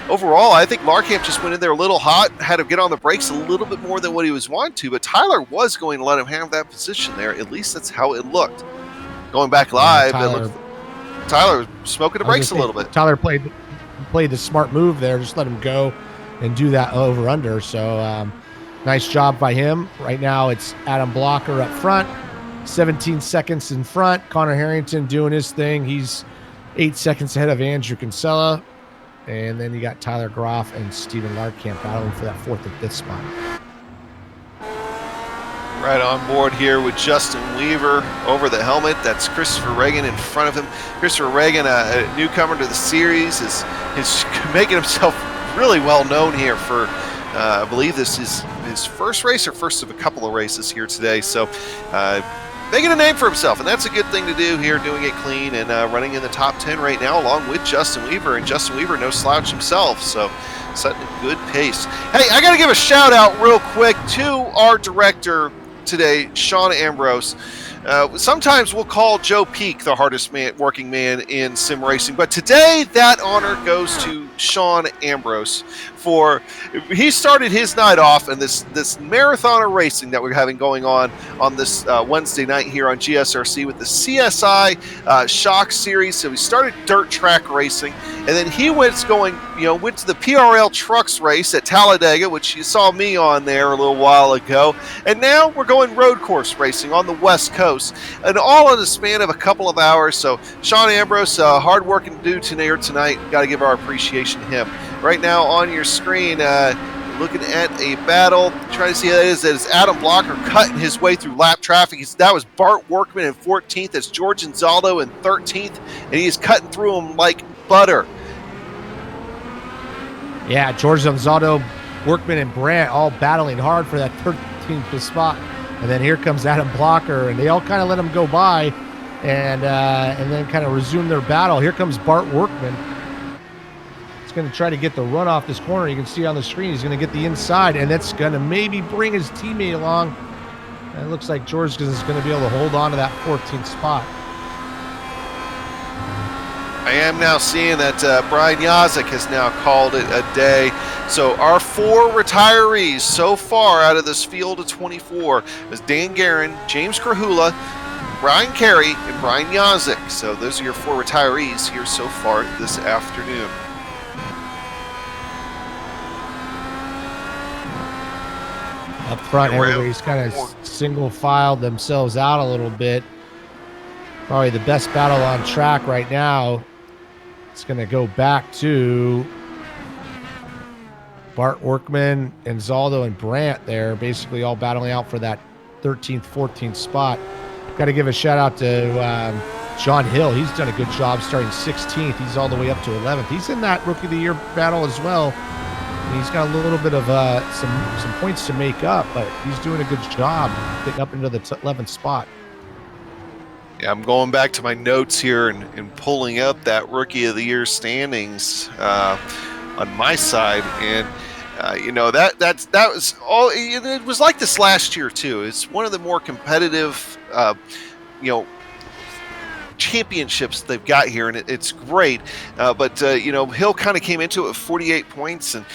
overall, I think Larkamp just went in there a little hot, had to get on the brakes a little bit more than what he was wanting to, but Tyler was going to let him have that position there. At least that's how it looked. Going back live, Tyler smoking the brakes a little bit. Tyler played the smart move there, just let him go and do that over-under. So nice job by him. Right now it's Adam Blocker up front, 17 seconds in front. Connor Harrington doing his thing. He's 8 seconds ahead of Andrew Kinsella. And then you got Tyler Groff and Stephen Larkamp battling for that 4th and 5th spot. Right on board here with Justin Weaver over the helmet. That's Christopher Reagan in front of him. Christopher Reagan, a newcomer to the series, is making himself really well known here for, I believe this is his first race or first of a couple of races here today. So making a name for himself, and that's a good thing to do here, doing it clean and running in the top 10 right now along with Justin Weaver, and Justin Weaver no slouch himself, so setting a good pace. Hey, I got to give a shout out real quick to our director today, Sean Ambrose. Sometimes we'll call Joe Peak the hardest working man in sim racing, but today that honor goes to Sean Ambrose. He started his night off in this marathon of racing that we're having going on this Wednesday night here on GSRC with the CSI Shock Series. So we started dirt track racing, and then he went to the PRL Trucks race at Talladega, which you saw me on there a little while ago, and now we're going road course racing on the West Coast, and all in the span of a couple of hours. So Sean Ambrose, hard-working dude tonight. Got to give our appreciation to him. Right now on your screen, looking at a battle, trying to see how that is. That is Adam Blocker cutting his way through lap traffic. That was Bart Workman in 14th. That's George Anzaldo in 13th, and he is cutting through them like butter. Yeah, George Anzaldo, Workman, and Brandt all battling hard for that 13th spot. And then here comes Adam Blocker, and they all kind of let him go by and then kind of resume their battle. Here comes Bart Workman. Going to try to get the run off this corner. You can see on the screen he's going to get the inside, and that's going to maybe bring his teammate along. And it looks like George is going to be able to hold on to that 14th spot. I am now seeing that Brian Yazek has now called it a day. So our 4 retirees so far out of this field of 24 is Dan Guerin, James Krahula, Brian Carey, and Brian Yazek. So those are your 4 retirees here so far this afternoon. Up front, everybody's kind of single filed themselves out a little bit. Probably the best battle on track right now. It's going to go back to Bart Workman and Zaldo and Brandt there, basically all battling out for that 13th, 14th spot. Got to give a shout out to John Hill. He's done a good job starting 16th. He's all the way up to 11th. He's in that Rookie of the Year battle as well. And he's got a little bit of some points to make up, but he's doing a good job getting up into the 11th spot. Yeah, I'm going back to my notes here and pulling up that Rookie of the Year standings on my side, and that was all. It was like this last year too. It's one of the more competitive, championships they've got here, and it's great. But Hill kind of came into it with 48 points, and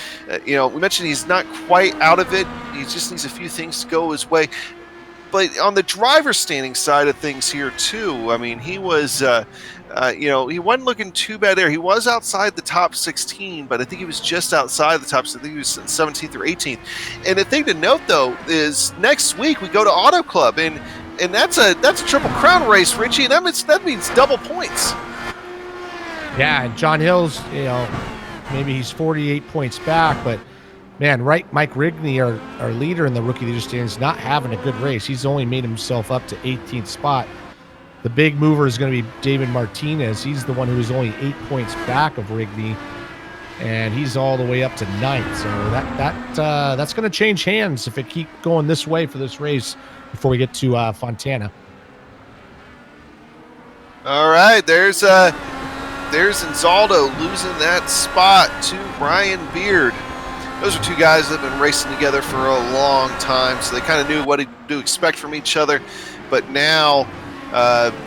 we mentioned he's not quite out of it. He just needs a few things to go his way. But on the driver standing side of things here too, I mean, he was, he wasn't looking too bad there. He was outside the top 16, but I think he was just outside the top. I think he was 17th or 18th. And the thing to note though is next week we go to Auto Club, and that's a Triple Crown race, Richie, and that means double points. Yeah, and John Hill's, maybe he's 48 points back, but man, right, Mike Rigney, our leader in the Rookie of the Year standings, not having a good race. He's only made himself up to 18th spot. The big mover is going to be David Martinez. He's the one who is only 8 points back of Rigney, and he's all the way up to 9th. So that's going to change hands if it keep going this way for this race before we get to Fontana. All right, there's Inzaldo losing that spot to Brian Beard. Those are 2 guys that have been racing together for a long time, so they kind of knew what to expect from each other. But now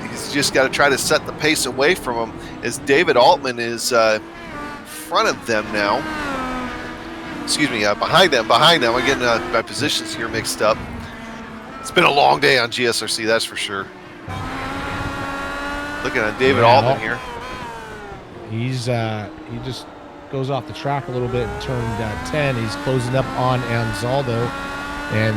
he's just got to try to set the pace away from him, as David Altman is in front of them now. Excuse me, behind them. I'm getting my positions here mixed up. It's been a long day on GSRC, that's for sure. Looking at David Altman here. He's he just goes off the track a little bit and turned 10. He's closing up on Anzaldo, and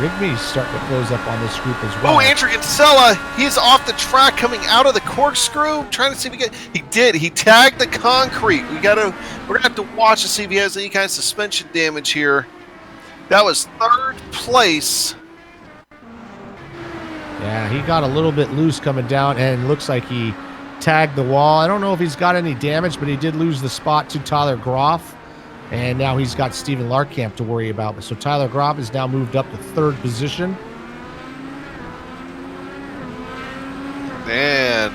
Rigby's starting to close up on this group as well. Oh, Andrew Kinsella, he's off the track coming out of the corkscrew, trying to see if he tagged the concrete. We're gonna have to watch to see if he has any kind of suspension damage here. That was 3rd place. Yeah, he got a little bit loose coming down, and looks like he tagged the wall. I don't know if he's got any damage, but he did lose the spot to Tyler Groff, and now he's got Steven Larkamp to worry about. So Tyler Groff has now moved up to 3rd position. And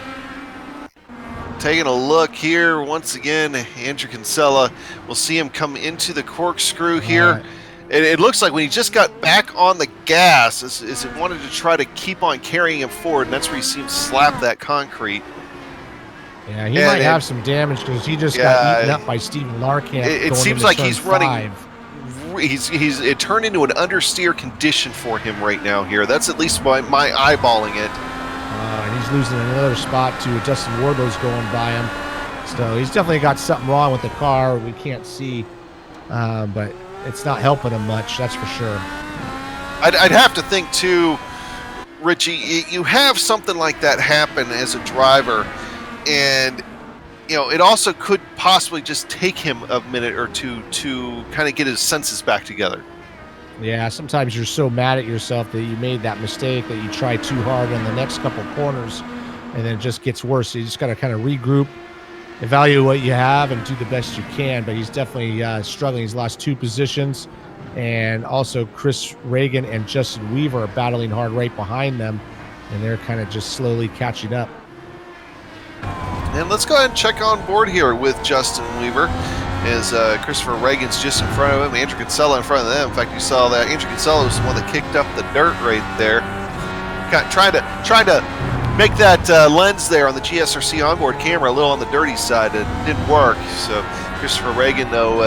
taking a look here once again, Andrew Kinsella, we'll see him come into the corkscrew here. And it looks like when he just got back on the gas, is it wanted to try to keep on carrying him forward, and that's where he seems to slap that concrete. Yeah, he might have some damage because he just got eaten up by Steven Larkamp. It seems like he's running. It turned into an understeer condition for him right now here. That's at least my eyeballing it. And he's losing another spot to Justin Wardlow's going by him. So he's definitely got something wrong with the car. We can't see, but it's not helping him much, that's for sure. I'd have to think too, Richie, you have something like that happen as a driver, and it also could possibly just take him a minute or two to kind of get his senses back together. Yeah, sometimes you're so mad at yourself that you made that mistake that you try too hard on the next couple corners, and then it just gets worse. So you just got to kind of regroup, evaluate what you have, and do the best you can. But he's definitely struggling. He's lost 2 positions, and also Chris Reagan and Justin Weaver are battling hard right behind them, and they're kind of just slowly catching up. And let's go ahead and check on board here with Justin Weaver, as Christopher Reagan's just in front of him, Andrew Kinsella in front of them. In fact, you saw that Andrew Kinsella was the one that kicked up the dirt right there, trying to make that lens there on the GSRC onboard camera a little on the dirty side. It didn't work. So Christopher Reagan, though,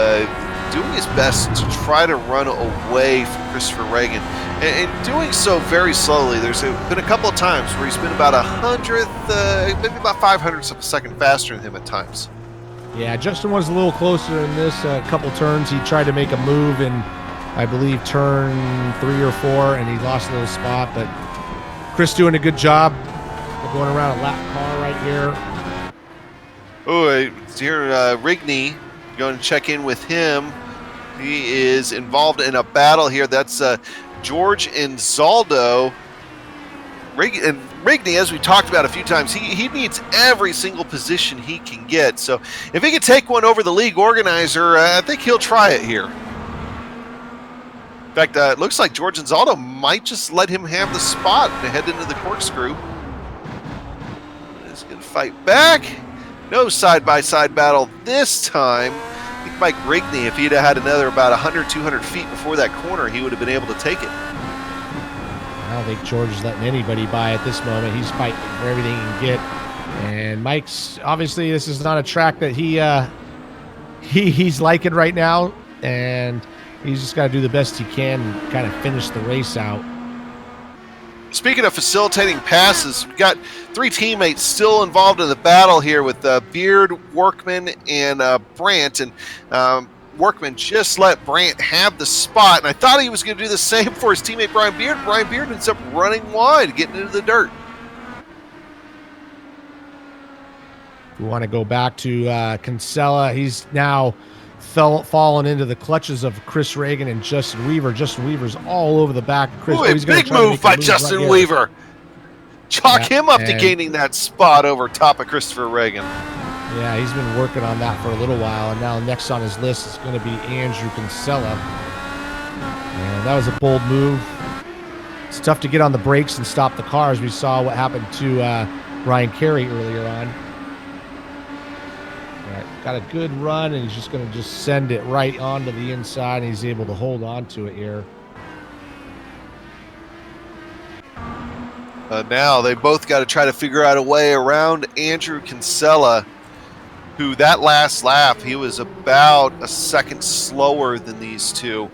doing his best to try to run away from Christopher Reagan, and doing so very slowly. There's been a couple of times where he's been about 100th, maybe about 500ths of a second faster than him at times. Yeah, Justin was a little closer in this couple turns. He tried to make a move in, I believe, turn 3 or 4, and he lost a little spot. But Chris doing a good job going around a lap car right here. Oh, here Rigney, going to check in with him. He is involved in a battle here. That's George and Zaldo. And Rigney, as we talked about a few times, he needs every single position he can get. So if he can take one over the league organizer, I think he'll try it here. In fact, it looks like George and Zaldo might just let him have the spot to head into the corkscrew. He's going to fight back. No side-by-side battle this time. I think Mike Rigney, if he'd have had another about 100, 200 feet before that corner, he would have been able to take it. I don't think George is letting anybody by at this moment. He's fighting for everything he can get. And Mike's, obviously, this is not a track that he's liking right now. And he's just got to do the best he can and kind of finish the race out. Speaking of facilitating passes, we've got 3 teammates still involved in the battle here with Beard, Workman, and Brandt. And Workman just let Brandt have the spot. And I thought he was going to do the same for his teammate Brian Beard. Brian Beard ends up running wide, getting into the dirt. We want to go back to Kinsella. He's now fallen into the clutches of Chris Reagan and Justin Weaver. Justin Weaver's all over the back of Chris. Ooh, a big move by Justin Weaver. Chalk him up to gaining that spot over top of Christopher Reagan. Yeah, he's been working on that for a little while, and now next on his list is going to be Andrew Kinsella. And that was a bold move. It's tough to get on the brakes and stop the cars. We saw what happened to Ryan Carey earlier on. Got a good run, and he's just going to just send it right onto the inside, and he's able to hold on to it here. Now they both got to try to figure out a way around Andrew Kinsella, who that last lap, he was about a second slower than these two.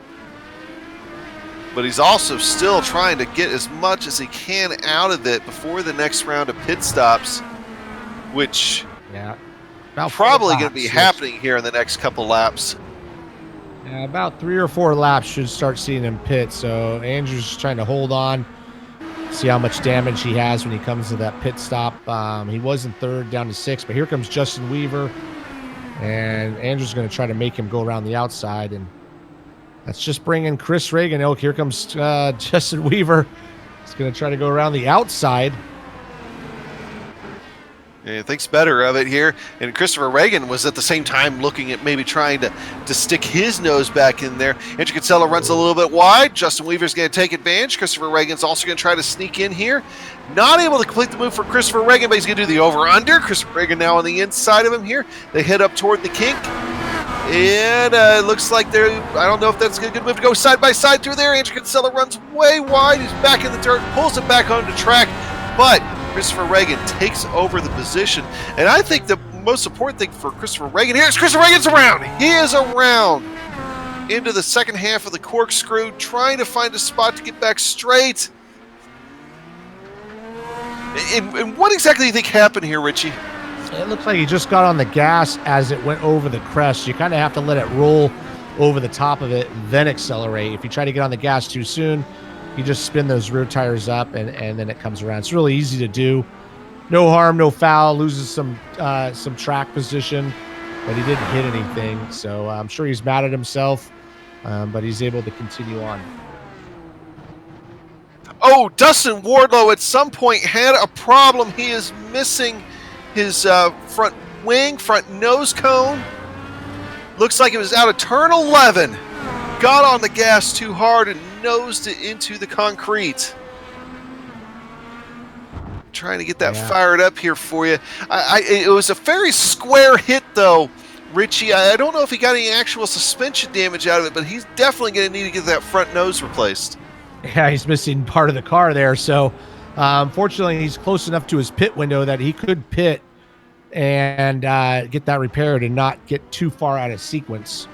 But he's also still trying to get as much as he can out of it before the next round of pit stops, which probably going to be happening here in the next couple laps. Yeah, about 3 or 4 laps should start seeing him pit. So Andrew's just trying to hold on, see how much damage he has when he comes to that pit stop. He was in 3rd, down to 6th, but here comes Justin Weaver, and Andrew's going to try to make him go around the outside, and that's just bringing Chris Reagan. Oh, here comes Justin Weaver. He's going to try to go around the outside. Yeah, thinks better of it here. And Christopher Reagan was at the same time looking at maybe trying to stick his nose back in there. Andrew Kinsella runs a little bit wide. Justin Weaver's going to take advantage. Christopher Reagan's also going to try to sneak in here. Not able to complete the move for Christopher Reagan, but he's going to do the over-under. Christopher Reagan now on the inside of him here. They head up toward the kink. And it looks like I don't know if that's a good move to go side by side through there. Andrew Kinsella runs way wide. He's back in the dirt, pulls it back onto track. But Christopher Reagan takes over the position. And I think the most important thing for Christopher Reagan here is Christopher Reagan's around. He is around into the second half of the corkscrew, trying to find a spot to get back straight. And what exactly do you think happened here, Richie? It looks like he just got on the gas as it went over the crest. You kind of have to let it roll over the top of it, then accelerate. If you try to get on the gas too soon, you just spin those rear tires up, and then it comes around. It's really easy to do. No harm, no foul. Loses some track position, but he didn't hit anything. So I'm sure he's mad at himself, but he's able to continue on. Oh, Dustin Wardlow at some point had a problem. He is missing his front wing, front nose cone. Looks like it was out of turn 11. Got on the gas too hard and nosed it into the concrete. Trying to get that fired up here for you. It was a very square hit, though, Richie. I don't know if he got any actual suspension damage out of it, but he's definitely going to need to get that front nose replaced. Yeah, he's missing part of the car there, so Fortunately, he's close enough to his pit window that he could pit and get that repaired and not get too far out of sequence.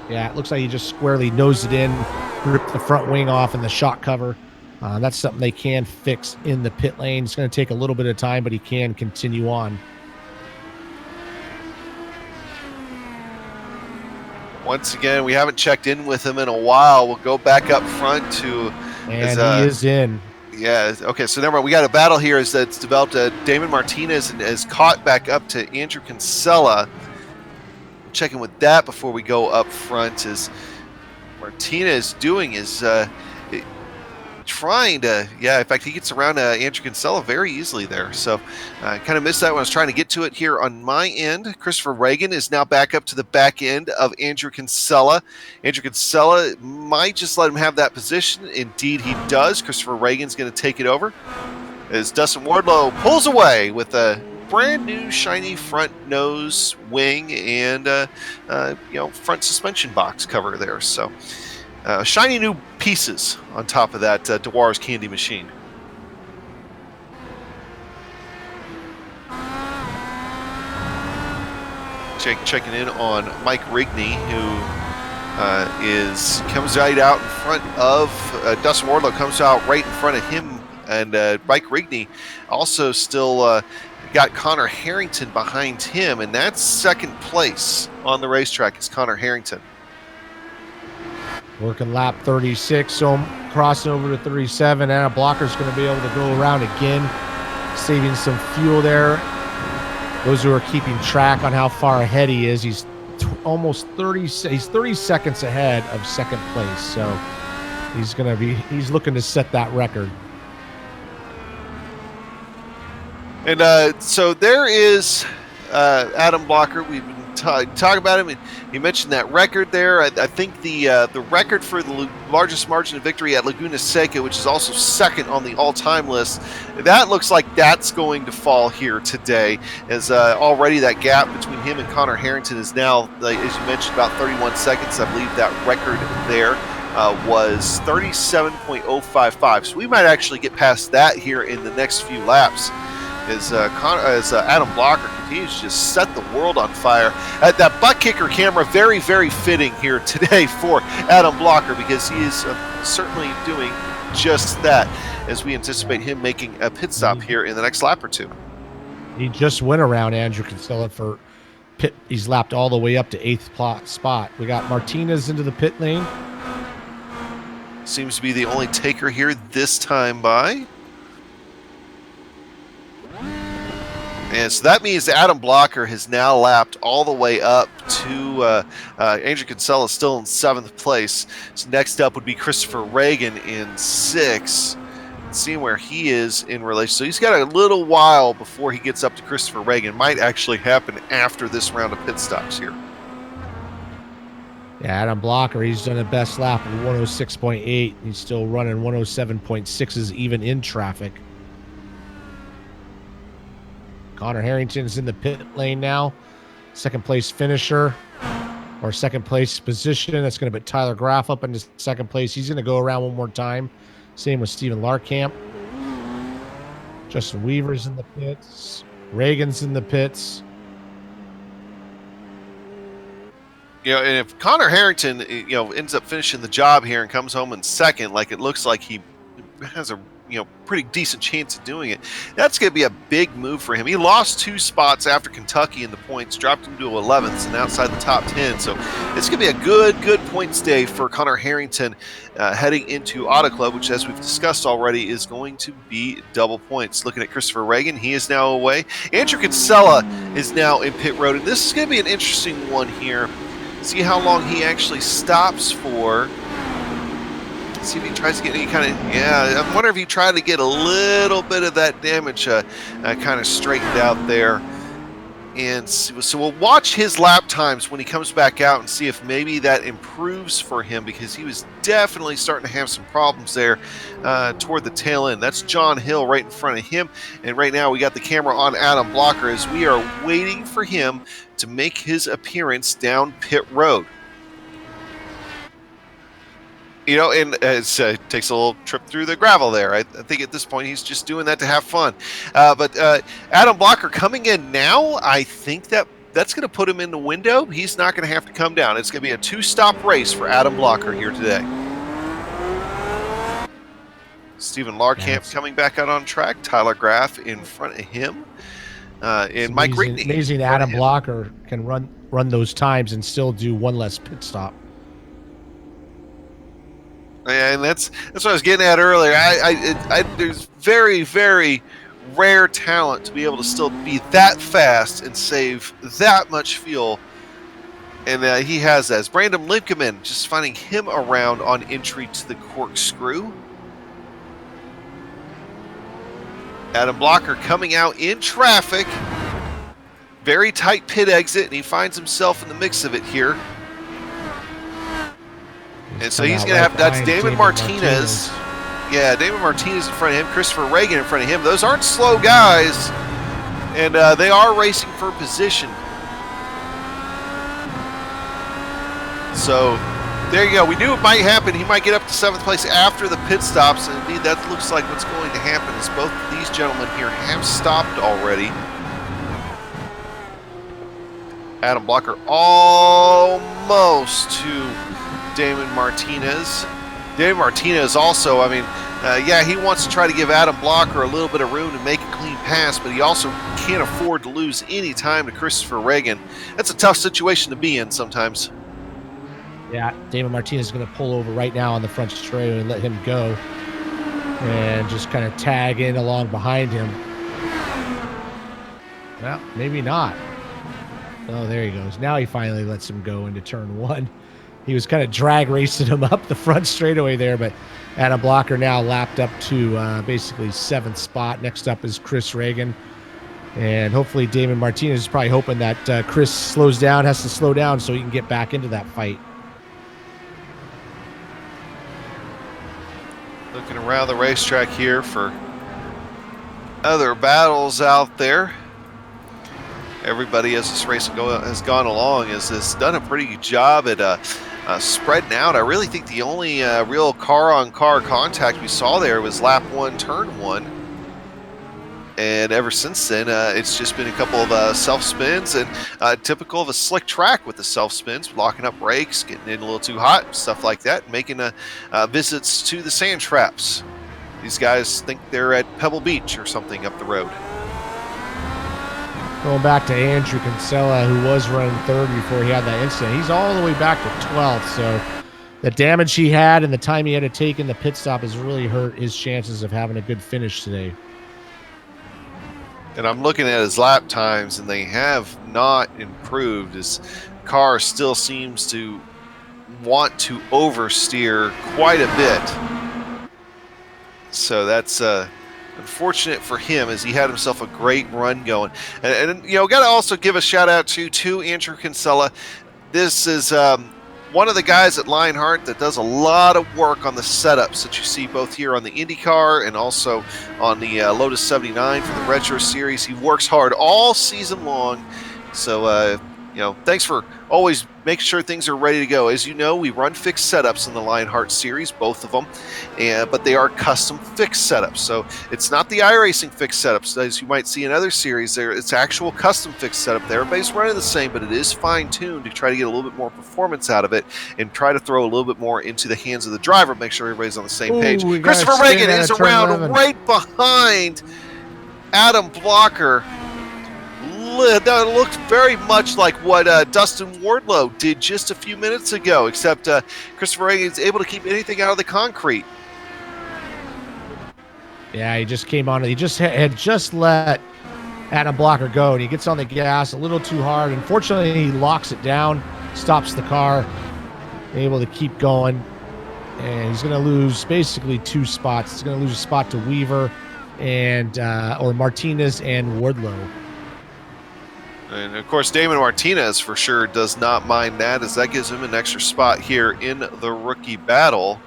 Yeah, it looks like he just squarely nosed it in, ripped the front wing off and the shock cover. That's something they can fix in the pit lane. It's going to take a little bit of time, but he can continue on. Once again, we haven't checked in with him in a while. We'll go back up front to... And he is in. Yeah, okay, so never mind. We got a battle here that's developed. Damon Martinez has caught back up to Andrew Kinsella. Checking with that before we go up front. Is Martinez doing is trying to, in fact, he gets around Andrew Kinsella very easily there. So I kind of missed that when I was trying to get to it here on my end. Christopher Reagan is now back up to the back end of Andrew Kinsella. Andrew Kinsella might just let him have that position. Indeed, he does. Christopher Reagan's going to take it over as Dustin Wardlow pulls away with a brand new shiny front nose wing and front suspension box cover there. So shiny new pieces on top of that Dewar's candy machine. Checking in on Mike Rigney, who comes right out in front of Dustin Wardlow, comes out right in front of him, and Mike Rigney also still got Connor Harrington behind him, and that's second place on the racetrack is Connor Harrington. Working lap 36, so crossing over to 37. Anna Blocker's going to be able to go around again, saving some fuel there. Those who are keeping track on how far ahead he is, he's almost 30. He's 30 seconds ahead of second place, so he's looking to set that record. And so there is Adam Blocker. We've been talking about him. He mentioned that record there. I think the record for the largest margin of victory at Laguna Seca, which is also second on the all-time list, that looks like that's going to fall here today, as already that gap between him and Connor Harrington is now, as you mentioned, about 31 seconds. I believe that record there was 37.055. So we might actually get past that here in the next few laps, as Adam Blocker continues to just set the world on fire. That butt kicker camera, very, very fitting here today for Adam Blocker, because he is certainly doing just that, as we anticipate him making a pit stop here in the next lap or two. He just went around Andrew Kinsella for pit. He's lapped all the way up to 8th spot. We got Martinez into the pit lane. Seems to be the only taker here this time by. And so that means Adam Blocker has now lapped all the way up to Andrew Kinsella, still in 7th place. So next up would be Christopher Reagan in 6th. Seeing where he is in relation. So he's got a little while before he gets up to Christopher Reagan. Might actually happen after this round of pit stops here. Yeah, Adam Blocker, he's done a best lap of 106.8. He's still running 107.6s even in traffic. Connor Harrington's in the pit lane now. Second place finisher, or second place position. That's going to put Tyler Graff up into second place. He's going to go around one more time. Same with Steven Larkamp. Justin Weaver's in the pits. Reagan's in the pits. And if Connor Harrington, ends up finishing the job here and comes home in second, like it looks like he has a pretty decent chance of doing it, that's going to be a big move for him. He lost 2 spots after Kentucky in the points, dropped him to 11th and outside the top 10. So it's going to be a good points day for Connor Harrington heading into Auto Club, which, as we've discussed already, is going to be double points. Looking at Christopher Reagan, he is now away. Andrew Kinsella is now in pit road, and this is going to be an interesting one here. See how long he actually stops for. See if he tries to get any kind of, I wonder if he tried to get a little bit of that damage kind of straightened out there. And so we'll watch his lap times when he comes back out and see if maybe that improves for him, because he was definitely starting to have some problems there toward the tail end. That's John Hill right in front of him. And right now we got the camera on Adam Blocker as we are waiting for him to make his appearance down pit road. And it takes a little trip through the gravel there. I think at this point he's just doing that to have fun. But Adam Blocker coming in now, I think that's going to put him in the window. He's not going to have to come down. It's going to be a 2-stop race for Adam Blocker here today. Stephen Larkamp coming back out on track. Tyler Graff in front of him. And Mike Reedney. Amazing Adam Blocker can run those times and still do one less pit stop. And that's what I was getting at earlier. There's very, very rare talent to be able to still be that fast and save that much fuel. And he has that. It's Brandon Linkeman, just finding him around on entry to the corkscrew. Adam Blocker coming out in traffic. Very tight pit exit, and he finds himself in the mix of it here. And so he's going to have, that's Damon Martinez. Yeah, Damon Martinez in front of him, Christopher Reagan in front of him. Those aren't slow guys, and they are racing for position. So there you go. We knew it might happen. He might get up to 7th place after the pit stops, and indeed that looks like what's going to happen as both of these gentlemen here have stopped already. Adam Blocker almost to Damon Martinez. Damon Martinez also, he wants to try to give Adam Blocker a little bit of room to make a clean pass, but he also can't afford to lose any time to Christopher Reagan. That's a tough situation to be in sometimes. Yeah, Damon Martinez is going to pull over right now on the front straightaway and let him go and just kind of tag in along behind him. Well, maybe not. Oh, there he goes. Now he finally lets him go into turn 1. He was kind of drag racing him up the front straightaway there, but Adam Blocker now lapped up to basically 7th spot. Next up is Chris Reagan. And hopefully Damon Martinez is probably hoping that Chris has to slow down so he can get back into that fight. Looking around the racetrack here for other battles out there. Everybody, as this race has gone along, has done a pretty good job at spreading out. I really think the only real car-on-car contact we saw there was lap 1, turn 1. And ever since then, it's just been a couple of self-spins, and typical of a slick track with the self-spins, locking up brakes, getting in a little too hot, stuff like that, and making visits to the sand traps. These guys think they're at Pebble Beach or something up the road. Going back to Andrew Kinsella, who was running 3rd before he had that incident. He's all the way back to 12th, so the damage he had and the time he had to take in the pit stop has really hurt his chances of having a good finish today. And I'm looking at his lap times, and they have not improved. His car still seems to want to oversteer quite a bit. So that's unfortunate for him, as he had himself a great run going. And got to also give a shout out to Andrew Kinsella. This is one of the guys at Lionheart that does a lot of work on the setups that you see both here on the IndyCar and also on the Lotus 79 for the Retro Series. He works hard all season long. So, thanks for always making sure things are ready to go. As you know, we run fixed setups in the Lionheart series, both of them, but they are custom fixed setups. So it's not the iRacing fixed setups as you might see in other series. It's actual custom fixed setup there. Everybody's running the same, but it is fine-tuned to try to get a little bit more performance out of it and try to throw a little bit more into the hands of the driver, make sure everybody's on the same page. Christopher Reagan is around right behind Adam Blocker. That looked very much like what Dustin Wardlow did just a few minutes ago, except Christopher Reagan is able to keep anything out of the concrete. Yeah, he just came on. He had just let Adam Blocker go, and he gets on the gas a little too hard. Unfortunately, he locks it down, stops the car, able to keep going, and he's going to lose basically 2 spots. He's going to lose a spot to Weaver and or Martinez and Wardlow. And, of course, Damon Martinez for sure does not mind that, as that gives him an extra spot here in the rookie battle.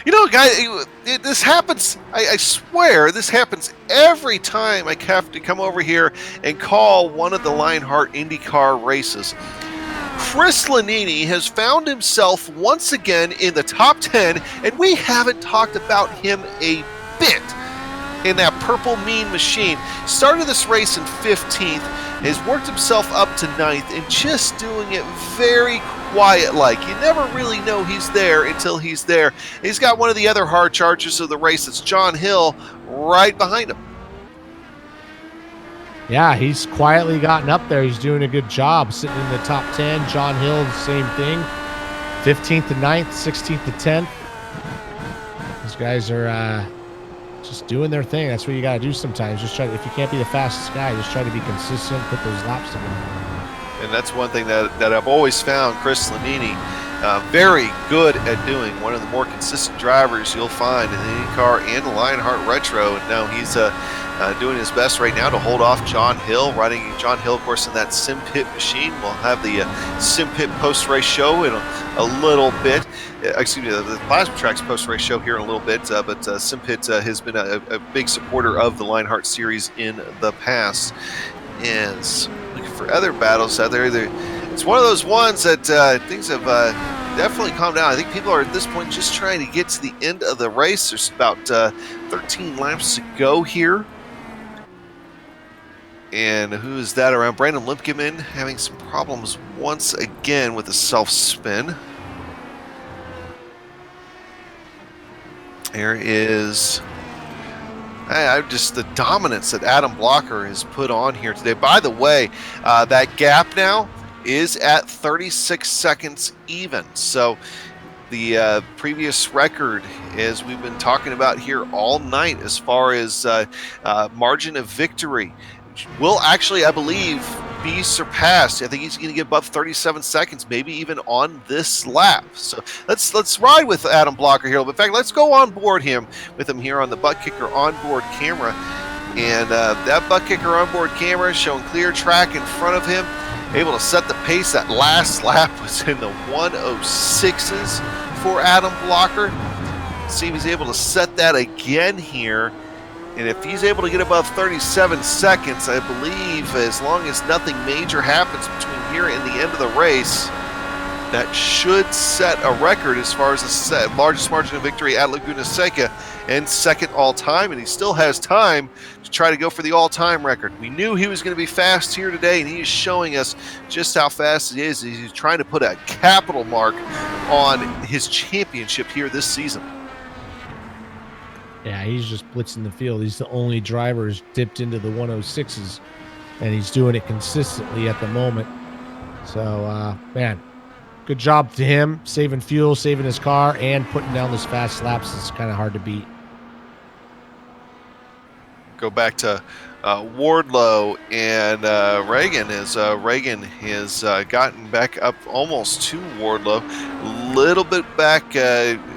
Guys, this happens, I swear, this happens every time I have to come over here and call one of the Lionheart IndyCar races. Chris Lanini has found himself once again in the top 10, and we haven't talked about him a bit in that purple mean machine. Started this race in 15th, has worked himself up to 9th, and just doing it very quiet-like. You never really know he's there until he's there. He's got one of the other hard chargers of the race. It's John Hill right behind him. Yeah, he's quietly gotten up there. He's doing a good job sitting in the top 10. John Hill, the same thing. 15th to 9th, 16th to 10th. These guys are just doing their thing. That's what you got to do sometimes. Just try. If you can't be the fastest guy, just try to be consistent, put those laps together. And that's one thing that I've always found Chris Lanini very good at doing. One of the more consistent drivers you'll find in the IndyCar and the Lionheart Retro. And now he's doing his best right now to hold off John Hill. Riding John Hill, of course, in that Sim Pit machine. We'll have the Sim Pit post-race show in a little bit. Excuse me, the Plasma Tracks post-race show here in a little bit. But Sim Pit has been a big supporter of the Lionheart series in the past. And looking for other battles out there. It's one of those ones that things have definitely calmed down. I think people are at this point just trying to get to the end of the race. There's about 13 laps to go here. And who is that around? Brandon Limpkeman having some problems once again with the self-spin. There is just the dominance that Adam Blocker has put on here today. By the way, that gap now is at 36 seconds even. So the previous record, as we've been talking about here all night, as far as margin of victory, will actually, I believe, be surpassed. I think he's going to get above 37 seconds, maybe even on this lap. So let's ride with Adam Blocker here. In fact, let's go on board with him here on the Butt Kicker onboard camera. And that Butt Kicker onboard camera is showing clear track in front of him, able to set the pace. That last lap was in the 106s for Adam Blocker. See if he's able to set that again here. And if he's able to get above 37 seconds, I believe, as long as nothing major happens between here and the end of the race, that should set a record as far as the largest margin of victory at Laguna Seca and second all-time. And he still has time to try to go for the all-time record. We knew he was going to be fast here today, and he is showing us just how fast he is. He's trying to put a capital mark on his championship here this season. Yeah, he's just blitzing the field. He's the only driver who's dipped into the 106s, and he's doing it consistently at the moment. So, man, good job to him, saving fuel, saving his car, and putting down those fast laps. It's kind of hard to beat. Go back to Wardlow and Reagan. As Reagan has gotten back up almost to Wardlow, a little bit back to him.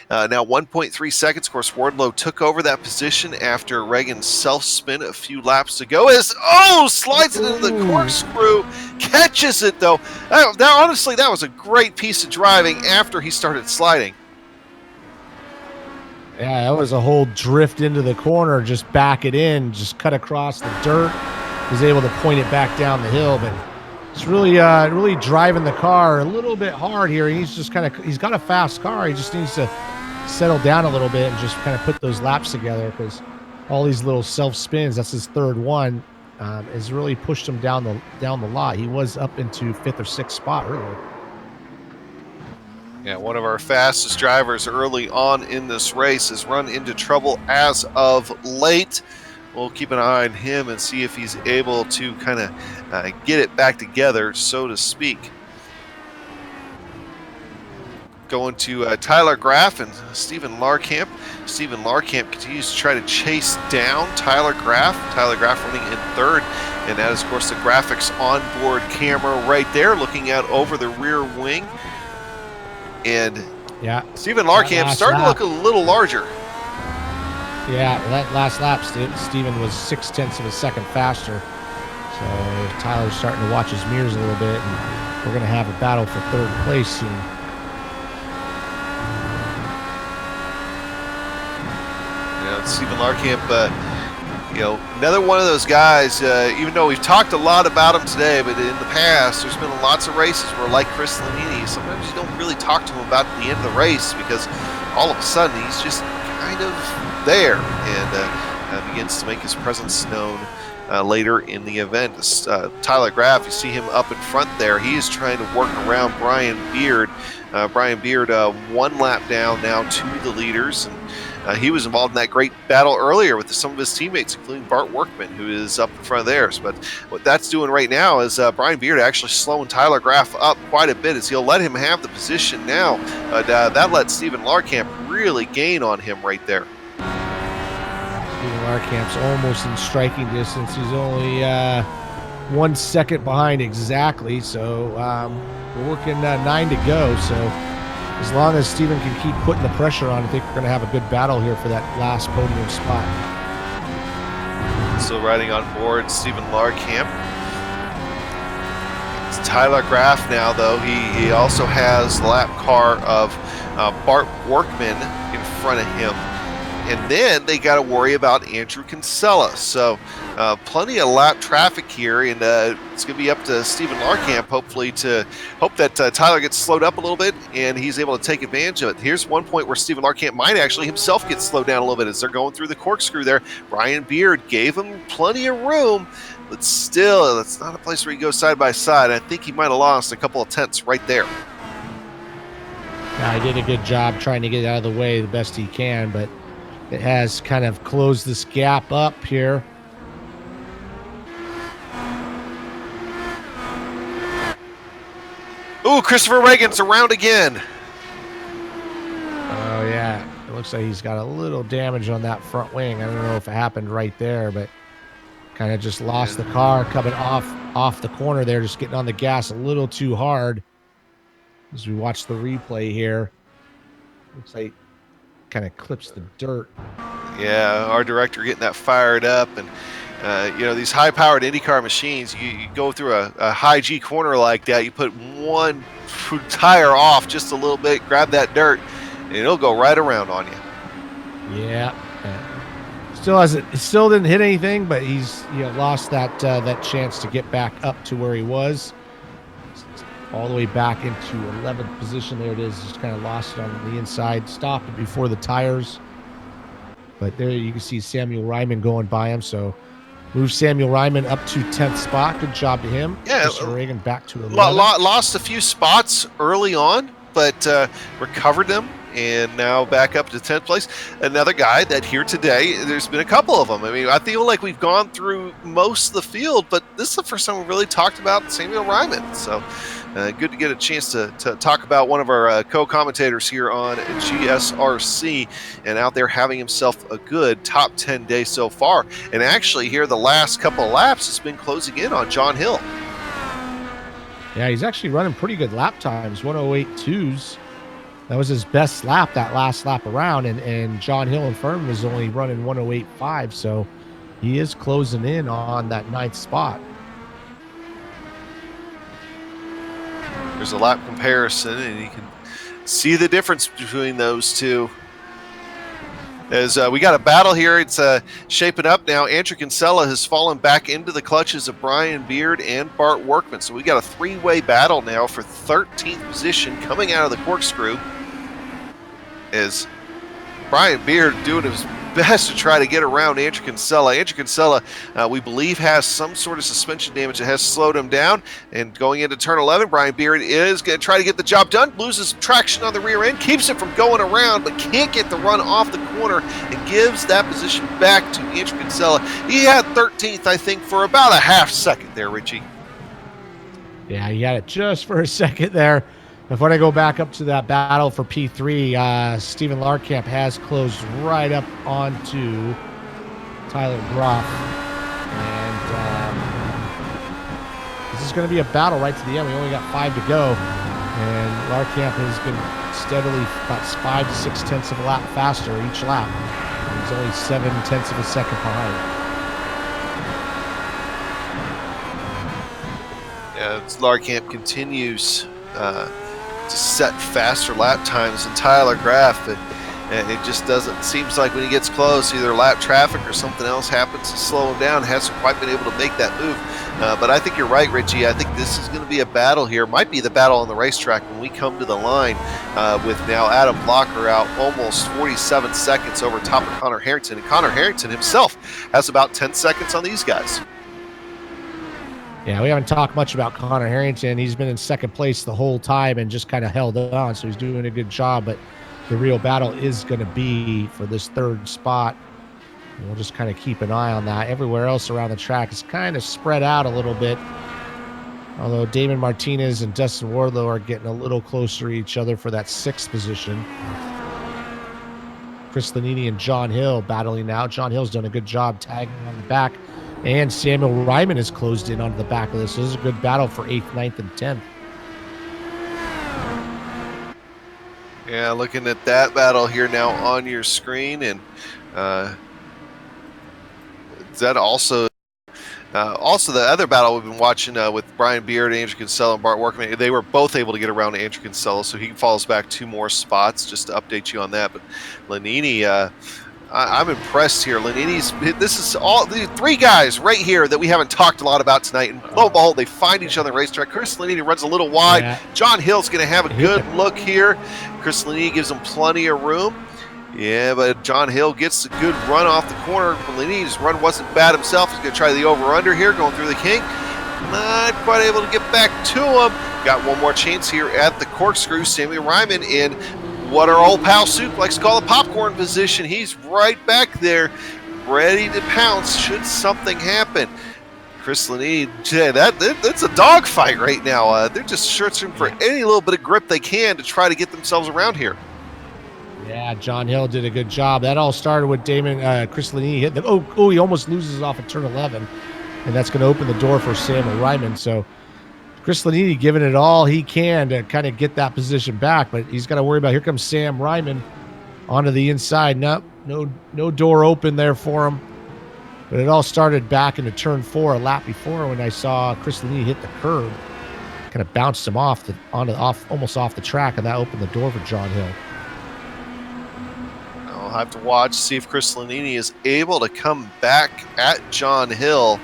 Now 1.3 seconds. Of course, Wardlow took over that position after Reagan's self-spin a few laps to go. Slides it into the corkscrew, catches it though. Honestly, that was a great piece of driving after he started sliding. Yeah, that was a whole drift into the corner, just back it in, just cut across the dirt. Was able to point it back down the hill, but it's really driving the car a little bit hard here. He's just he's got a fast car. He just needs to settle down a little bit and just kind of put those laps together, because all these little self spins, that's his third one, has really pushed him down the lot. He was up into 5th or 6th spot earlier. Yeah, one of our fastest drivers early on in this race has run into trouble as of late. We'll keep an eye on him and see if he's able to kind of get it back together, so to speak. Going to Tyler Graff and Stephen Larkamp. Stephen Larkamp continues to try to chase down Tyler Graff. Tyler Graff running in third. And that is, of course, the graphics onboard camera right there, looking out over the rear wing. And yeah, Stephen Larkamp starting to look a little larger. Yeah, that last lap, Steven was 0.6 of a second faster. So Tyler's starting to watch his mirrors a little bit, and we're going to have a battle for third place soon. Yeah, Stephen Larkamp Another one of those guys, even though we've talked a lot about him today, but in the past, there's been lots of races where, like Chris Lanini, sometimes you don't really talk to him about the end of the race because all of a sudden he's just kind of there and begins to make his presence known later in the event. Tyler Graff, you see him up in front there. He is trying to work around Brian Beard. Brian Beard, one lap down now to the leaders, and he was involved in that great battle earlier with some of his teammates, including Bart Workman, who is up in front of theirs. But what that's doing right now is Brian Beard actually slowing Tyler Graff up quite a bit, as he'll let him have the position now. But that lets Stephen Larkamp really gain on him right there. Stephen Larkamp's almost in striking distance. He's only 1 second behind exactly, so we're working 9 to go. So as long as Stephen can keep putting the pressure on, I think we're going to have a good battle here for that last podium spot. Still riding on board, Stephen Larkamp. It's Tyler Graff now, though. He also has the lap car of Bart Workman in front of him. And then they got to worry about Andrew Kinsella. So plenty of lap traffic here, and it's going to be up to Stephen Larkamp, hopefully, to hope that Tyler gets slowed up a little bit and he's able to take advantage of it. Here's one point where Stephen Larkamp might actually himself get slowed down a little bit as they're going through the corkscrew there. Brian Beard gave him plenty of room, but still, it's not a place where you go side by side. I think he might have lost a couple of tenths right there. Yeah, he did a good job trying to get out of the way the best he can, but it has kind of closed this gap up here. Ooh, Christopher Reagan's around again. Oh, yeah. It looks like he's got a little damage on that front wing. I don't know if it happened right there, but kind of just lost the car coming off the corner there, just getting on the gas a little too hard. As we watch the replay here, looks like kind of clips the dirt. Yeah, our director getting that fired up, and these high-powered IndyCar machines, you go through a high G corner like that, you put one tire off just a little bit, grab that dirt, and it'll go right around on you. Yeah. Still didn't hit anything, but he's lost that chance to get back up to where he was. All the way back into 11th position. There it is. Just kind of lost it on the inside. Stopped it before the tires. But there you can see Samuel Ryman going by him. So move Samuel Ryman up to 10th spot. Good job to him. Yeah. Christopher Reagan back to 11th. Lost a few spots early on, but recovered them. And now back up to 10th place. Another guy that here today, there's been a couple of them. I mean, I feel like we've gone through most of the field, but this is the first time we really talked about Samuel Ryman. So good to get a chance to talk about one of our co-commentators here on GSRC, and out there having himself a good top 10 day so far. And actually here the last couple of laps has been closing in on John Hill. Yeah, he's actually running pretty good lap times, 108.2s. That was his best lap, that last lap around, and John Hill and Furman was only running 108.5, so he is closing in on that 9th spot. There's a lap comparison, and you can see the difference between those two. As we got a battle here, it's shaping up now. Andrew Kinsella has fallen back into the clutches of Brian Beard and Bart Workman. So we got a three-way battle now for 13th position coming out of the corkscrew. As Brian Beard doing his best to try to get around Andrew Kinsella. Andrew Kinsella, we believe, has some sort of suspension damage that has slowed him down. And going into turn 11, Brian Beard is going to try to get the job done. Loses traction on the rear end, keeps it from going around, but can't get the run off the corner and gives that position back to Andrew Kinsella. He had 13th, I think, for about a half second there, Richie. Yeah, he had it just for a second there. Before I go back up to that battle for P3, Stephen Larkamp has closed right up onto Tyler Groff. And this is going to be a battle right to the end. We only got 5 to go. And Larkamp has been steadily about 5 to 6 tenths of a lap faster each lap. And he's only 7 tenths of a second behind. Yeah, Larkamp continues to set faster lap times than Tyler Graff, but It just doesn't, seems like when he gets close, either lap traffic or something else happens to slow him down. Hasn't quite been able to make that move. But I think you're right, Richie. I think this is going to be a battle here. Might be the battle on the racetrack when we come to the line with now Adam Blocker out almost 47 seconds over top of Connor Harrington. And Connor Harrington himself has about 10 seconds on these guys. Yeah, we haven't talked much about Connor Harrington. He's been in second place the whole time and just kind of held on, so he's doing a good job. But the real battle is going to be for this third spot. And we'll just kind of keep an eye on that. Everywhere else around the track is kind of spread out a little bit. Although Damon Martinez and Dustin Wardlow are getting a little closer to each other for that sixth position. Chris Lanini and John Hill battling now. John Hill's done a good job tagging on the back. And Samuel Ryman has closed in onto the back of this. This is a good battle for 8th, 9th, and 10th. Yeah, looking at that battle here now on your screen. And that also the other battle we've been watching with Brian Beard, Andrew Kinsella, and Bart Workman. They were both able to get around Andrew Kinsella, so he falls back 2 more spots, just to update you on that. But Lanini, I'm impressed here. Lanini's, this is all the 3 guys right here that we haven't talked a lot about tonight. And lo and behold, they find each other on the racetrack. Chris Lanini runs a little wide. Yeah. John Hill's going to have a good look here. Chris Lanini gives him plenty of room. Yeah, but John Hill gets a good run off the corner. Lanini's run wasn't bad himself. He's going to try the over-under here, going through the kink. Not quite able to get back to him. Got one more chance here at the corkscrew. Samuel Ryman in what our old pal Soup likes to call the popcorn position. He's right back there, ready to pounce should something happen. Chris Lanini, that's a dogfight right now. They're just searching for any little bit of grip they can to try to get themselves around here. Yeah, John Hill did a good job. That all started with Chris Lanini hit the, he almost loses off at turn 11, and that's going to open the door for Samuel Ryman. So Chris Lanini giving it all he can to kind of get that position back, but he's got to worry about, here comes Sam Ryman onto the inside. No door open there for him. But it all started back into turn 4 a lap before when I saw Chris Lanini hit the curb. Kind of bounced him almost off the track, and that opened the door for John Hill. I'll have to watch, see if Chris Lanini is able to come back at John Hill.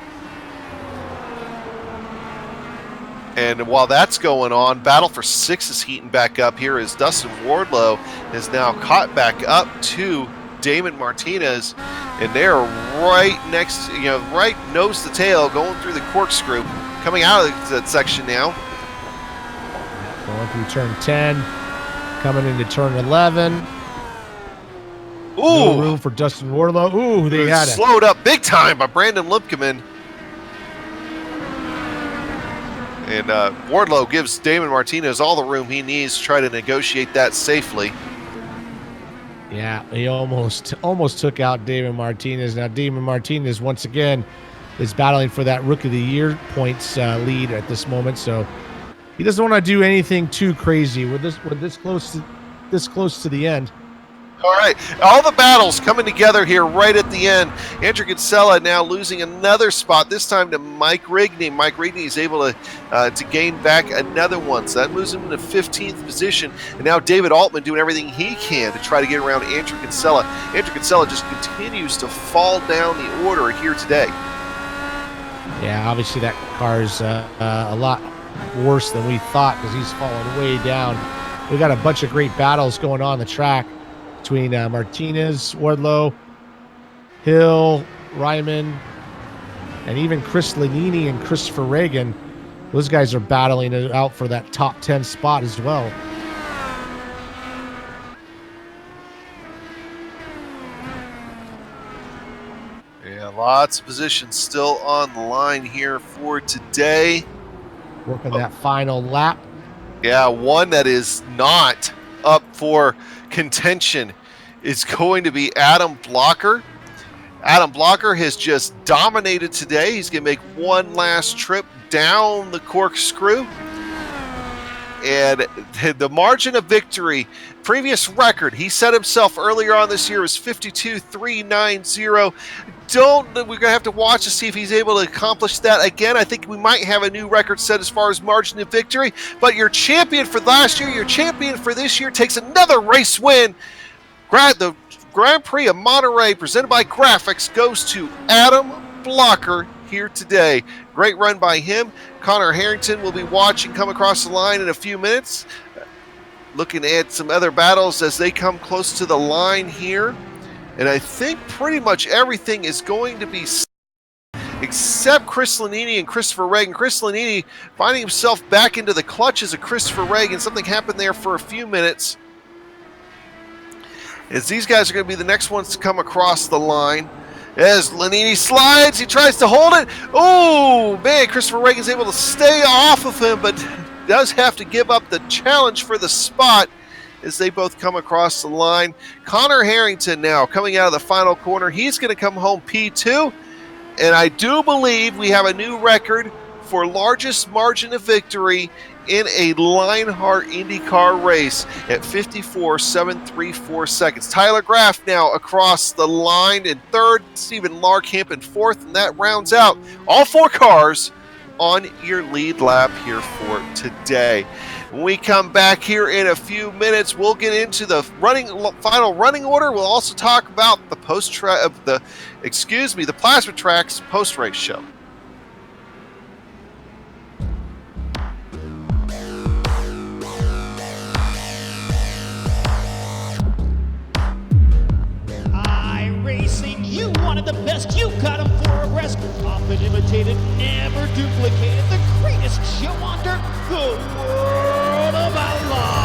And while that's going on, battle for 6 is heating back up here as Dustin Wardlow is now caught back up to Damon Martinez, and they're right next, right nose to tail, going through the corkscrew, coming out of that section now. Going through turn 10, coming into turn 11. Ooh, no room for Dustin Wardlow. Ooh, they had it slowed up big time by Brandon Lipkeman. And Wardlow gives Damon Martinez all the room he needs to try to negotiate that safely. Yeah, he almost took out Damon Martinez. Now Damon Martinez once again is battling for that Rookie of the Year points lead at this moment, so he doesn't want to do anything too crazy. We're this close to the end. All right, all the battles coming together here right at the end. Andrew Kinsella now losing another spot, this time to Mike Rigney. Mike Rigney is able to gain back another one, so that moves him into 15th position. And now David Altman doing everything he can to try to get around Andrew Kinsella. Andrew Kinsella just continues to fall down the order here today. Yeah, obviously that car's a lot worse than we thought because he's fallen way down. We got a bunch of great battles going on the track between Martinez, Wardlow, Hill, Ryman, and even Chris Lanini and Christopher Reagan. Those guys are battling it out for that top 10 spot as well. Yeah, lots of positions still on the line here for today. Working that final lap. Yeah, one that is not up for contention is going to be Adam Blocker. Adam Blocker has just dominated today. He's going to make one last trip down the corkscrew. And the margin of victory, previous record, he set himself earlier on this year was 52.390. We're going to have to watch to see if he's able to accomplish that again. I think we might have a new record set as far as margin of victory. But your champion for last year, your champion for this year takes another race win The Grand Prix of Monterey, presented by Graphics, goes to Adam Blocker here today. Great run by him. Connor Harrington will be watching come across the line in a few minutes. Looking at some other battles as they come close to the line here. And I think pretty much everything is going to be except Chris Lanini and Christopher Reagan. Chris Lanini finding himself back into the clutches of Christopher Reagan. Something happened there for a few minutes. As these guys are going to be the next ones to come across the line. As Lanini slides, he tries to hold it. Oh, man, Christopher Reagan's able to stay off of him, but does have to give up the challenge for the spot as they both come across the line. Connor Harrington now coming out of the final corner. He's going to come home P2. And I do believe we have a new record for largest margin of victory in a Lionheart IndyCar race at 54.734 seconds. Tyler Graff now across the line in third, Stephen Larkamp in fourth, and that rounds out all four cars on your lead lap here for today. When we come back here in a few minutes, we'll get into the final running order. We'll also talk about the the Plasma Tracks post-race show. iRacing, you wanted the best, you got them for a rest. Often imitated, never duplicated. The greatest show on dirt, the World of Outlaws.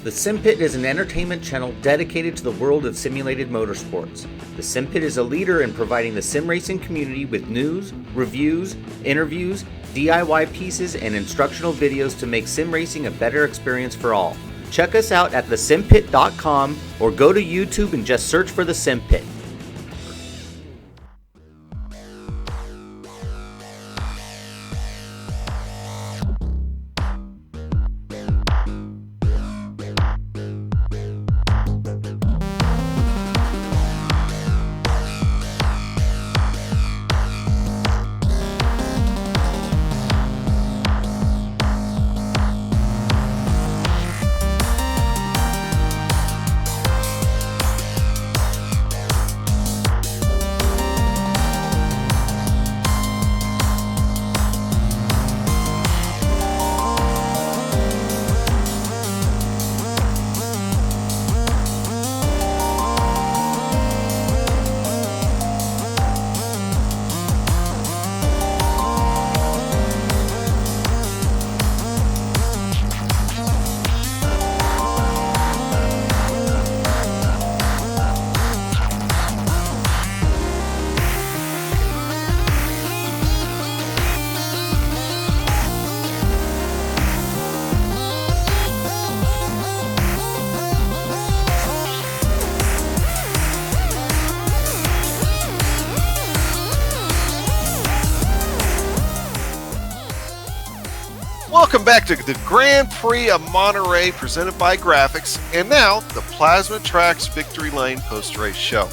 The SimPit is an entertainment channel dedicated to the world of simulated motorsports. The SimPit is a leader in providing the sim racing community with news, reviews, interviews, DIY pieces, and instructional videos to make sim racing a better experience for all. Check us out at thesimpit.com or go to YouTube and just search for the SimPit. Welcome back to the Grand Prix of Monterey presented by Graphics, and now the Plasma Tracks Victory Lane post-race show.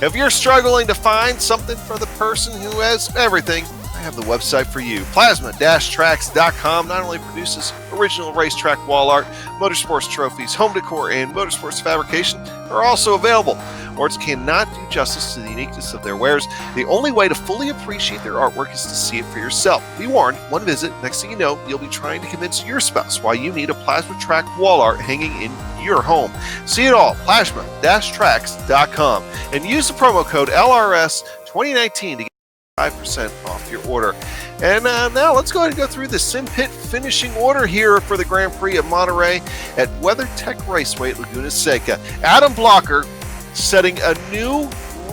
If you're struggling to find something for the person who has everything, I have the website for you. Plasma-Tracks.com not only produces original racetrack wall art, motorsports trophies, home decor, and motorsports fabrication are also available. Words cannot do justice to the uniqueness of their wares. The only way to fully appreciate their artwork is to see it for yourself. Be warned, one visit, next thing you know, you'll be trying to convince your spouse why you need a Plasma Track wall art hanging in your home. See it all, Plasma-Tracks.com, and use the promo code LRS2019 to get 5% off your order. And now let's go ahead and go through the Sim Pit finishing order here for the Grand Prix of Monterey at WeatherTech Raceway at Laguna Seca. Adam Blocker setting a new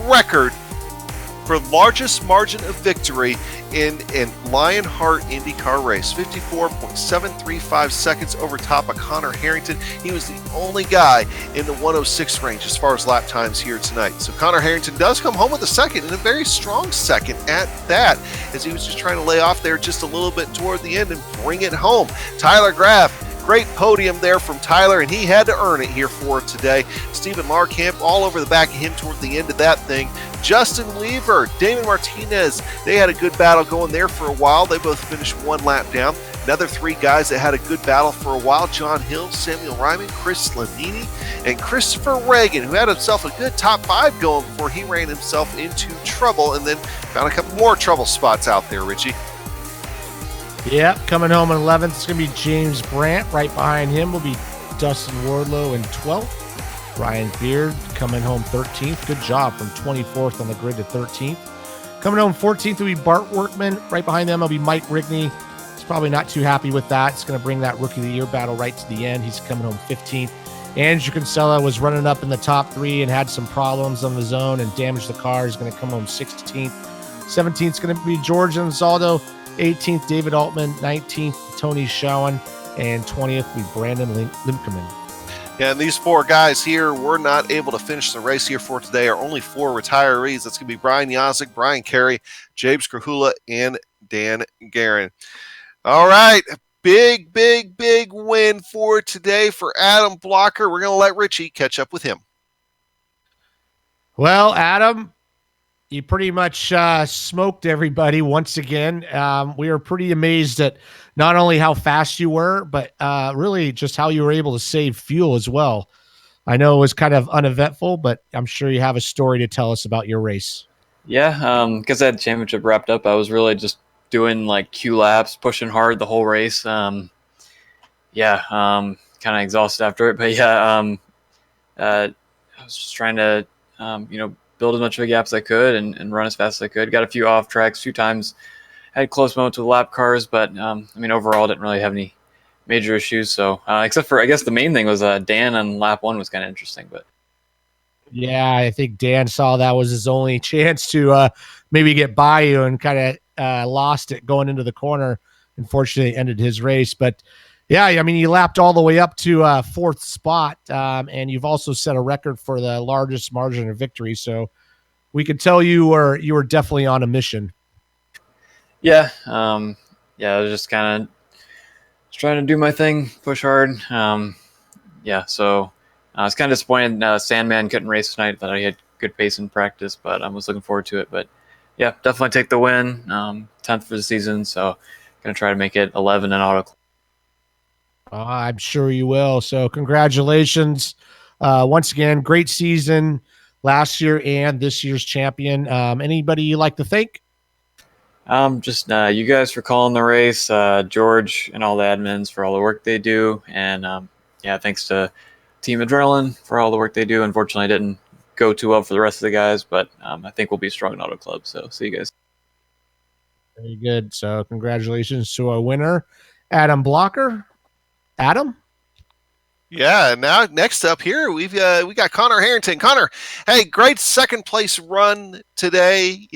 record for largest margin of victory in Lionheart IndyCar race, 54.735 seconds over top of Connor Harrington. He was the only guy in the 106 range as far as lap times here tonight. So Connor Harrington does come home with a second, and a very strong second at that, as he was just trying to lay off there just a little bit toward the end and bring it home. Tyler Graff, great podium there from Tyler, and he had to earn it here for today. Stephen Markamp all over the back of him toward the end of that thing. Justin Weaver, Damon Martinez, they had a good battle going there for a while. They both finished one lap down. Another three guys that had a good battle for a while: John Hill, Samuel Ryman, Chris Lanini, and Christopher Reagan, who had himself a good top five going before he ran himself into trouble and then found a couple more trouble spots out there, Richie. Yeah, coming home in 11th, it's going to be James Brandt. Right behind him will be Dustin Wardlow in 12th. Ryan Beard coming home 13th. Good job from 24th on the grid to 13th. Coming home 14th will be Bart Workman. Right behind them will be Mike Rigney. He's probably not too happy with that. It's going to bring that Rookie of the Year battle right to the end. He's coming home 15th. Andrew Kinsella was running up in the top three and had some problems on his own and damaged the car. He's going to come home 16th. 17th is going to be George Ansaldo. 18th, David Altman. 19th, Tony Schowen. And 20th will be Brandon Limkeman. Yeah, and these four guys here were not able to finish the race here for today. Are only four retirees. That's going to be Brian Yazik, Brian Carey, James Krahula, and Dan Guerin. All right, big win for today for Adam Blocker. We're going to let Richie catch up with him. Well, Adam, you pretty much smoked everybody once again. We were pretty amazed at not only how fast you were, but really just how you were able to save fuel as well. I know it was kind of uneventful, but I'm sure you have a story to tell us about your race. Yeah, because that championship wrapped up, I was really just doing like Q laps, pushing hard the whole race. Kind of exhausted after it, but I was just trying to, build as much of a gap as I could and run as fast as I could. Got a few off tracks, a few times. Had close moments with lap cars, but overall didn't really have any major issues. So except for, I guess the main thing was Dan on lap one was kind of interesting. But yeah, I think Dan saw that was his only chance to maybe get by you and kind of lost it going into the corner. Unfortunately, ended his race. But yeah, you lapped all the way up to fourth spot, and you've also set a record for the largest margin of victory. So we could tell you were definitely on a mission. Yeah, I was just kind of trying to do my thing, push hard. So I was kind of disappointed Sandman couldn't race tonight. Thought he had good pace in practice, but I was looking forward to it. But yeah, definitely take the win, 10th for the season. So going to try to make it 11 in Auto Club. I'm sure you will. So congratulations. Once again, great season last year and this year's champion. Anybody you like to thank? Just you guys for calling the race, George and all the admins for all the work they do. And thanks to Team Adrenaline for all the work they do. Unfortunately, I didn't go too well for the rest of the guys, but I think we'll be strong in Auto Club. So see you guys. Very good. So congratulations to our winner, Adam Blocker. Adam? Yeah, now next up here, we got Connor Harrington. Connor, hey, great second place run today.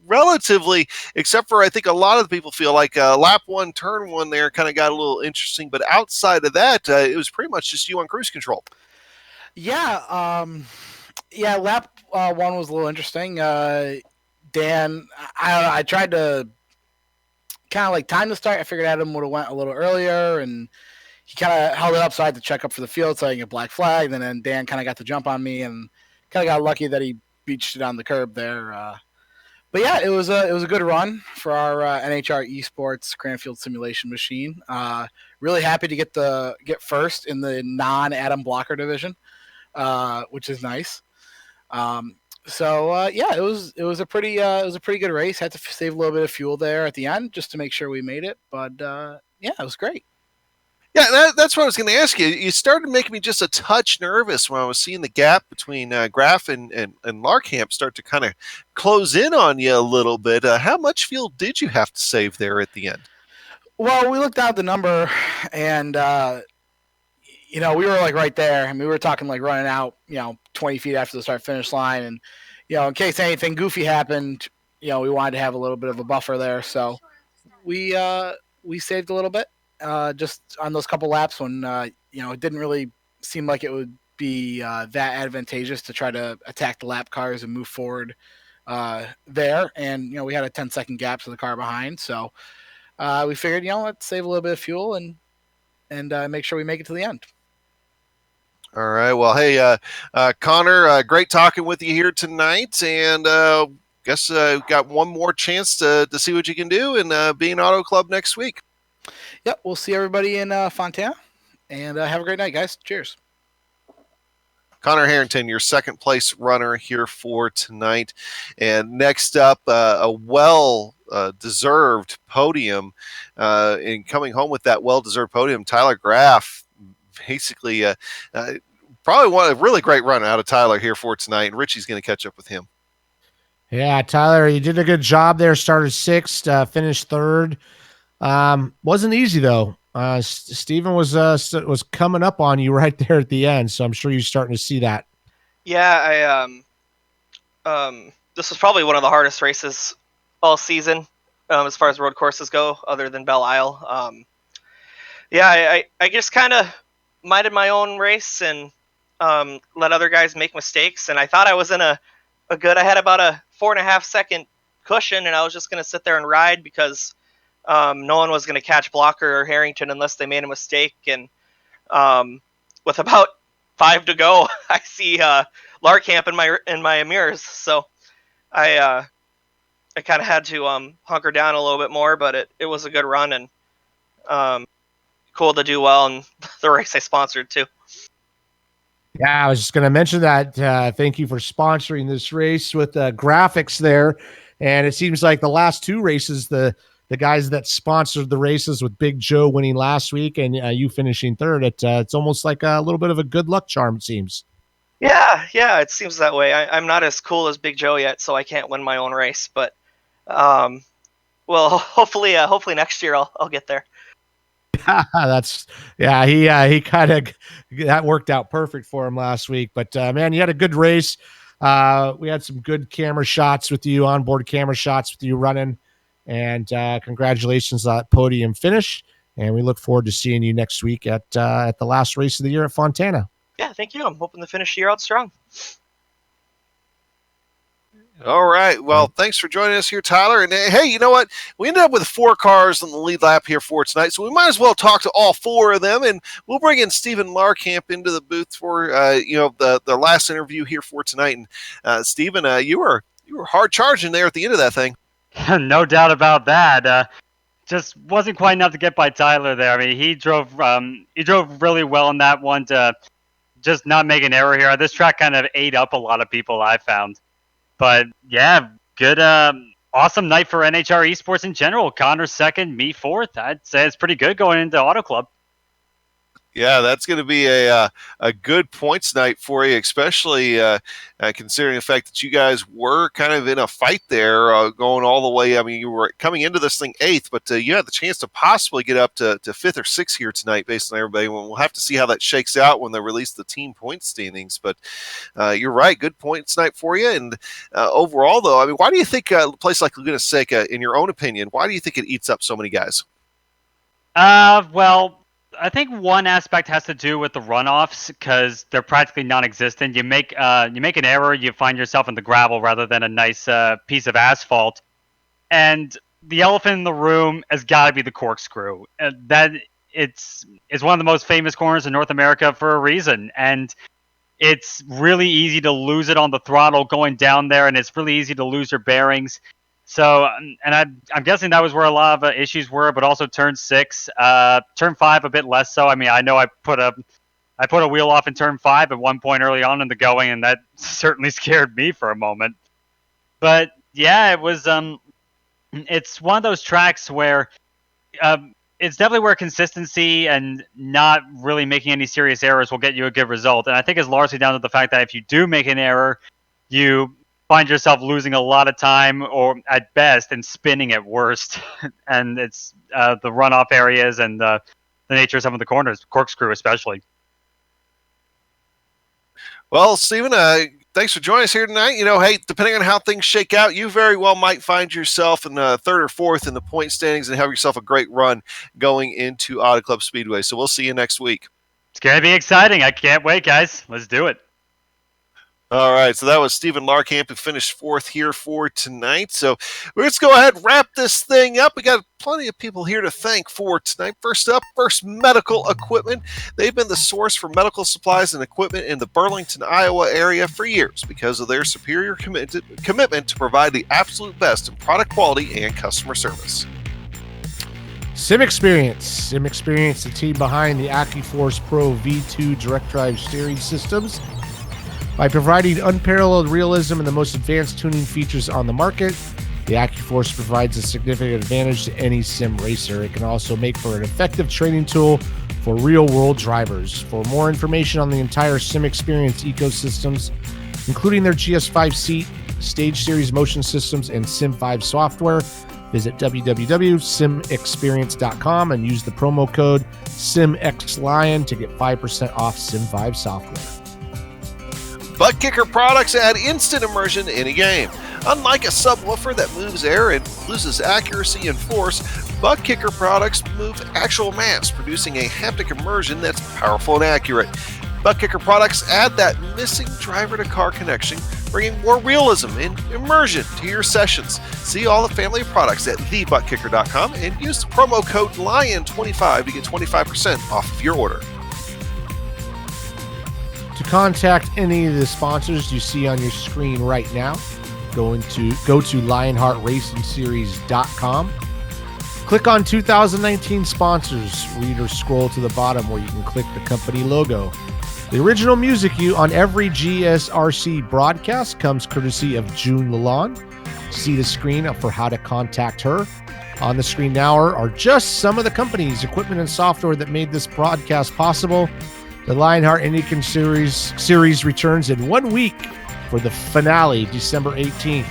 Relatively, except for I think a lot of the people feel like lap one, turn one there kind of got a little interesting. But outside of that, it was pretty much just you on cruise control. Yeah, lap one was a little interesting. Dan, I tried to kind of like timed the start. I figured Adam would have went a little earlier, and he kind of held it up so I had to check up for the field so I can get black flag. And then Dan kind of got the jump on me and kind of got lucky that he beached it on the curb there. But yeah, it was a good run for our NHR Esports Cranfield Simulation Machine. Really happy to get first in the non-Adam Blocker division, which is nice. Yeah, it was a pretty good race. Had to save a little bit of fuel there at the end just to make sure we made it. But yeah, it was great. Yeah, that's what I was going to ask you. You started making me just a touch nervous when I was seeing the gap between Graf and Larkamp start to kind of close in on you a little bit. How much fuel did you have to save there at the end? Well, we looked at the number, and we were like right there, and we were talking like running out, 20 feet after the start finish line, and in case anything goofy happened, we wanted to have a little bit of a buffer there, so we saved a little bit. Just on those couple laps when it didn't really seem like it would be that advantageous to try to attack the lap cars and move forward there. And we had a 10-second gap to the car behind, so we figured let's save a little bit of fuel and make sure we make it to the end. All right. Well, hey, Connor, great talking with you here tonight, and guess we've got one more chance to see what you can do and be an Auto Club next week. Yep, we'll see everybody in Fontana, and have a great night, guys. Cheers. Connor Harrington, your second place runner here for tonight. And next up, a well-deserved podium. And coming home with that well-deserved podium, Tyler Graf, basically probably a really great run out of Tyler here for tonight, and Richie's going to catch up with him. Yeah, Tyler, you did a good job there. Started sixth, finished third. Wasn't easy though. Steven was coming up on you right there at the end, so I'm sure you're starting to see that. Yeah, this was probably one of the hardest races all season, as far as road courses go, other than Belle Isle. I just kind of minded my own race and let other guys make mistakes, and I thought I was in a good. I had about a 4.5 second cushion, and I was just going to sit there and ride because no one was going to catch Blocker or Harrington unless they made a mistake. And with about 5 to go, I see Larkamp in my mirrors. So I kind of had to hunker down a little bit more, but it was a good run and cool to do well in the race I sponsored too. Yeah, I was just going to mention that. Thank you for sponsoring this race with graphics there. And it seems like the last 2 races, the guys that sponsored the races with Big Joe winning last week and you finishing third, it's almost like a little bit of a good luck charm, it seems. Yeah, it seems that way. I'm not as cool as Big Joe yet, so I can't win my own race. But, hopefully next year I'll get there. He kind of that worked out perfect for him last week. But man, you had a good race. We had some good camera shots with you, onboard camera shots with you running. And congratulations on that podium finish. And we look forward to seeing you next week at the last race of the year at Fontana. Yeah, thank you. I'm hoping to finish the year out strong. All right. Well, thanks for joining us here, Tyler. And hey, you know what? We ended up with 4 cars on the lead lap here for tonight, so we might as well talk to all 4 of them. And we'll bring in Stephen Larkamp into the booth for the last interview here for tonight. And Stephen, you were hard charging there at the end of that thing. No doubt about that. Just wasn't quite enough to get by Tyler there. I mean, he drove really well in that one to just not make an error here. This track kind of ate up a lot of people, I found. But yeah, good, awesome night for NHR Esports in general. Connor second, me fourth. I'd say it's pretty good going into Auto Club. Yeah, that's going to be a good points night for you, especially considering the fact that you guys were kind of in a fight there going all the way. I mean, you were coming into this thing 8th, but you had the chance to possibly get up to 5th or 6th here tonight based on everybody. We'll have to see how that shakes out when they release the team point standings. But you're right, good points night for you. And overall, though, I mean, why do you think a place like Laguna Seca, in your own opinion, why do you think it eats up so many guys? Well, I think one aspect has to do with the runoffs because they're practically non-existent. You make an error, you find yourself in the gravel rather than a nice piece of asphalt. And the elephant in the room has got to be the corkscrew. That it's one of the most famous corners in North America for a reason, and it's really easy to lose it on the throttle going down there, and it's really easy to lose your bearings. So, and I'm guessing that was where a lot of issues were, but also turn 6, turn 5 a bit less so. I mean, I know I put a wheel off in turn 5 at one point early on in the going, and that certainly scared me for a moment. But yeah, it was it's one of those tracks where it's definitely where consistency and not really making any serious errors will get you a good result. And I think it's largely down to the fact that if you do make an error, you find yourself losing a lot of time, or at best, and spinning at worst. And it's the runoff areas and the nature of some of the corners, corkscrew especially. Well, Stephen, thanks for joining us here tonight. Hey, depending on how things shake out, you very well might find yourself in third or fourth in the point standings and have yourself a great run going into Auto Club Speedway. So we'll see you next week. It's going to be exciting. I can't wait, guys. Let's do it. All right, so that was Stephen Larkamp, who finished 4th here for tonight. So let's go ahead and wrap this thing up. We got plenty of people here to thank for tonight. First up, First Medical Equipment. They've been the source for medical supplies and equipment in the Burlington, Iowa area for years because of their superior commitment to provide the absolute best in product quality and customer service. Sim Experience, the team behind the AccuForce Pro V2 Direct Drive steering systems. By providing unparalleled realism and the most advanced tuning features on the market, the AccuForce provides a significant advantage to any sim racer. It can also make for an effective training tool for real-world drivers. For more information on the entire Sim Experience ecosystems, including their GS5 seat, Stage Series motion systems, and Sim5 software, visit www.simexperience.com and use the promo code SIMXLION to get 5% off Sim5 software. Butt Kicker products add instant immersion in a game. Unlike a subwoofer that moves air and loses accuracy and force, Butt Kicker products move actual mass, producing a haptic immersion that's powerful and accurate. Butt Kicker products add that missing driver-to-car connection, bringing more realism and immersion to your sessions. See all the family of products at thebuttkicker.com and use the promo code LION25 to get 25% off of your order. To contact any of the sponsors you see on your screen right now, go to LionheartRacingSeries.com. Click on 2019 sponsors. Read or scroll to the bottom where you can click the company logo. The original music on every GSRC broadcast comes courtesy of June Lalonde. See the screen for how to contact her. On the screen now are just some of the companies, equipment, and software that made this broadcast possible. The Lionheart IndyCar Series returns in 1 week for the finale, December 18th.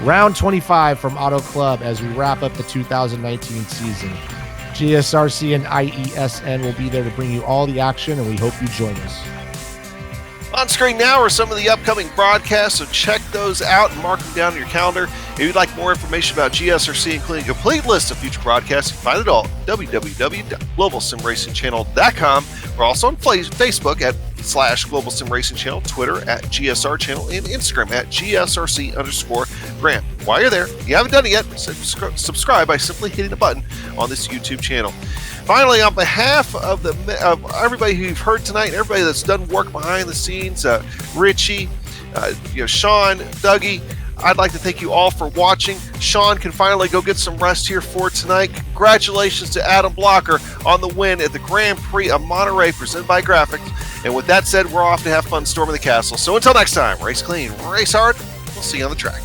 Round 25 from Auto Club as we wrap up the 2019 season. GSRC and IESN will be there to bring you all the action, and we hope you join us. On screen now are some of the upcoming broadcasts, so check those out and mark them down in your calendar. If you'd like more information about GSRC, including a complete list of future broadcasts, you can find it all at www.globalsimracingchannel.com. We're also on Facebook at /Global Sim Racing Channel, Twitter at GSR Channel, and Instagram at GSRC_Graham. While you're there, if you haven't done it yet, subscribe by simply hitting the button on this YouTube channel. Finally, on behalf of everybody who you've heard tonight, and everybody that's done work behind the scenes, Richie, Sean, Dougie, I'd like to thank you all for watching. Sean can finally go get some rest here for tonight. Congratulations to Adam Blocker on the win at the Grand Prix of Monterey, presented by Graphics. And with that said, we're off to have fun storming the castle. So until next time, race clean, race hard. We'll see you on the track.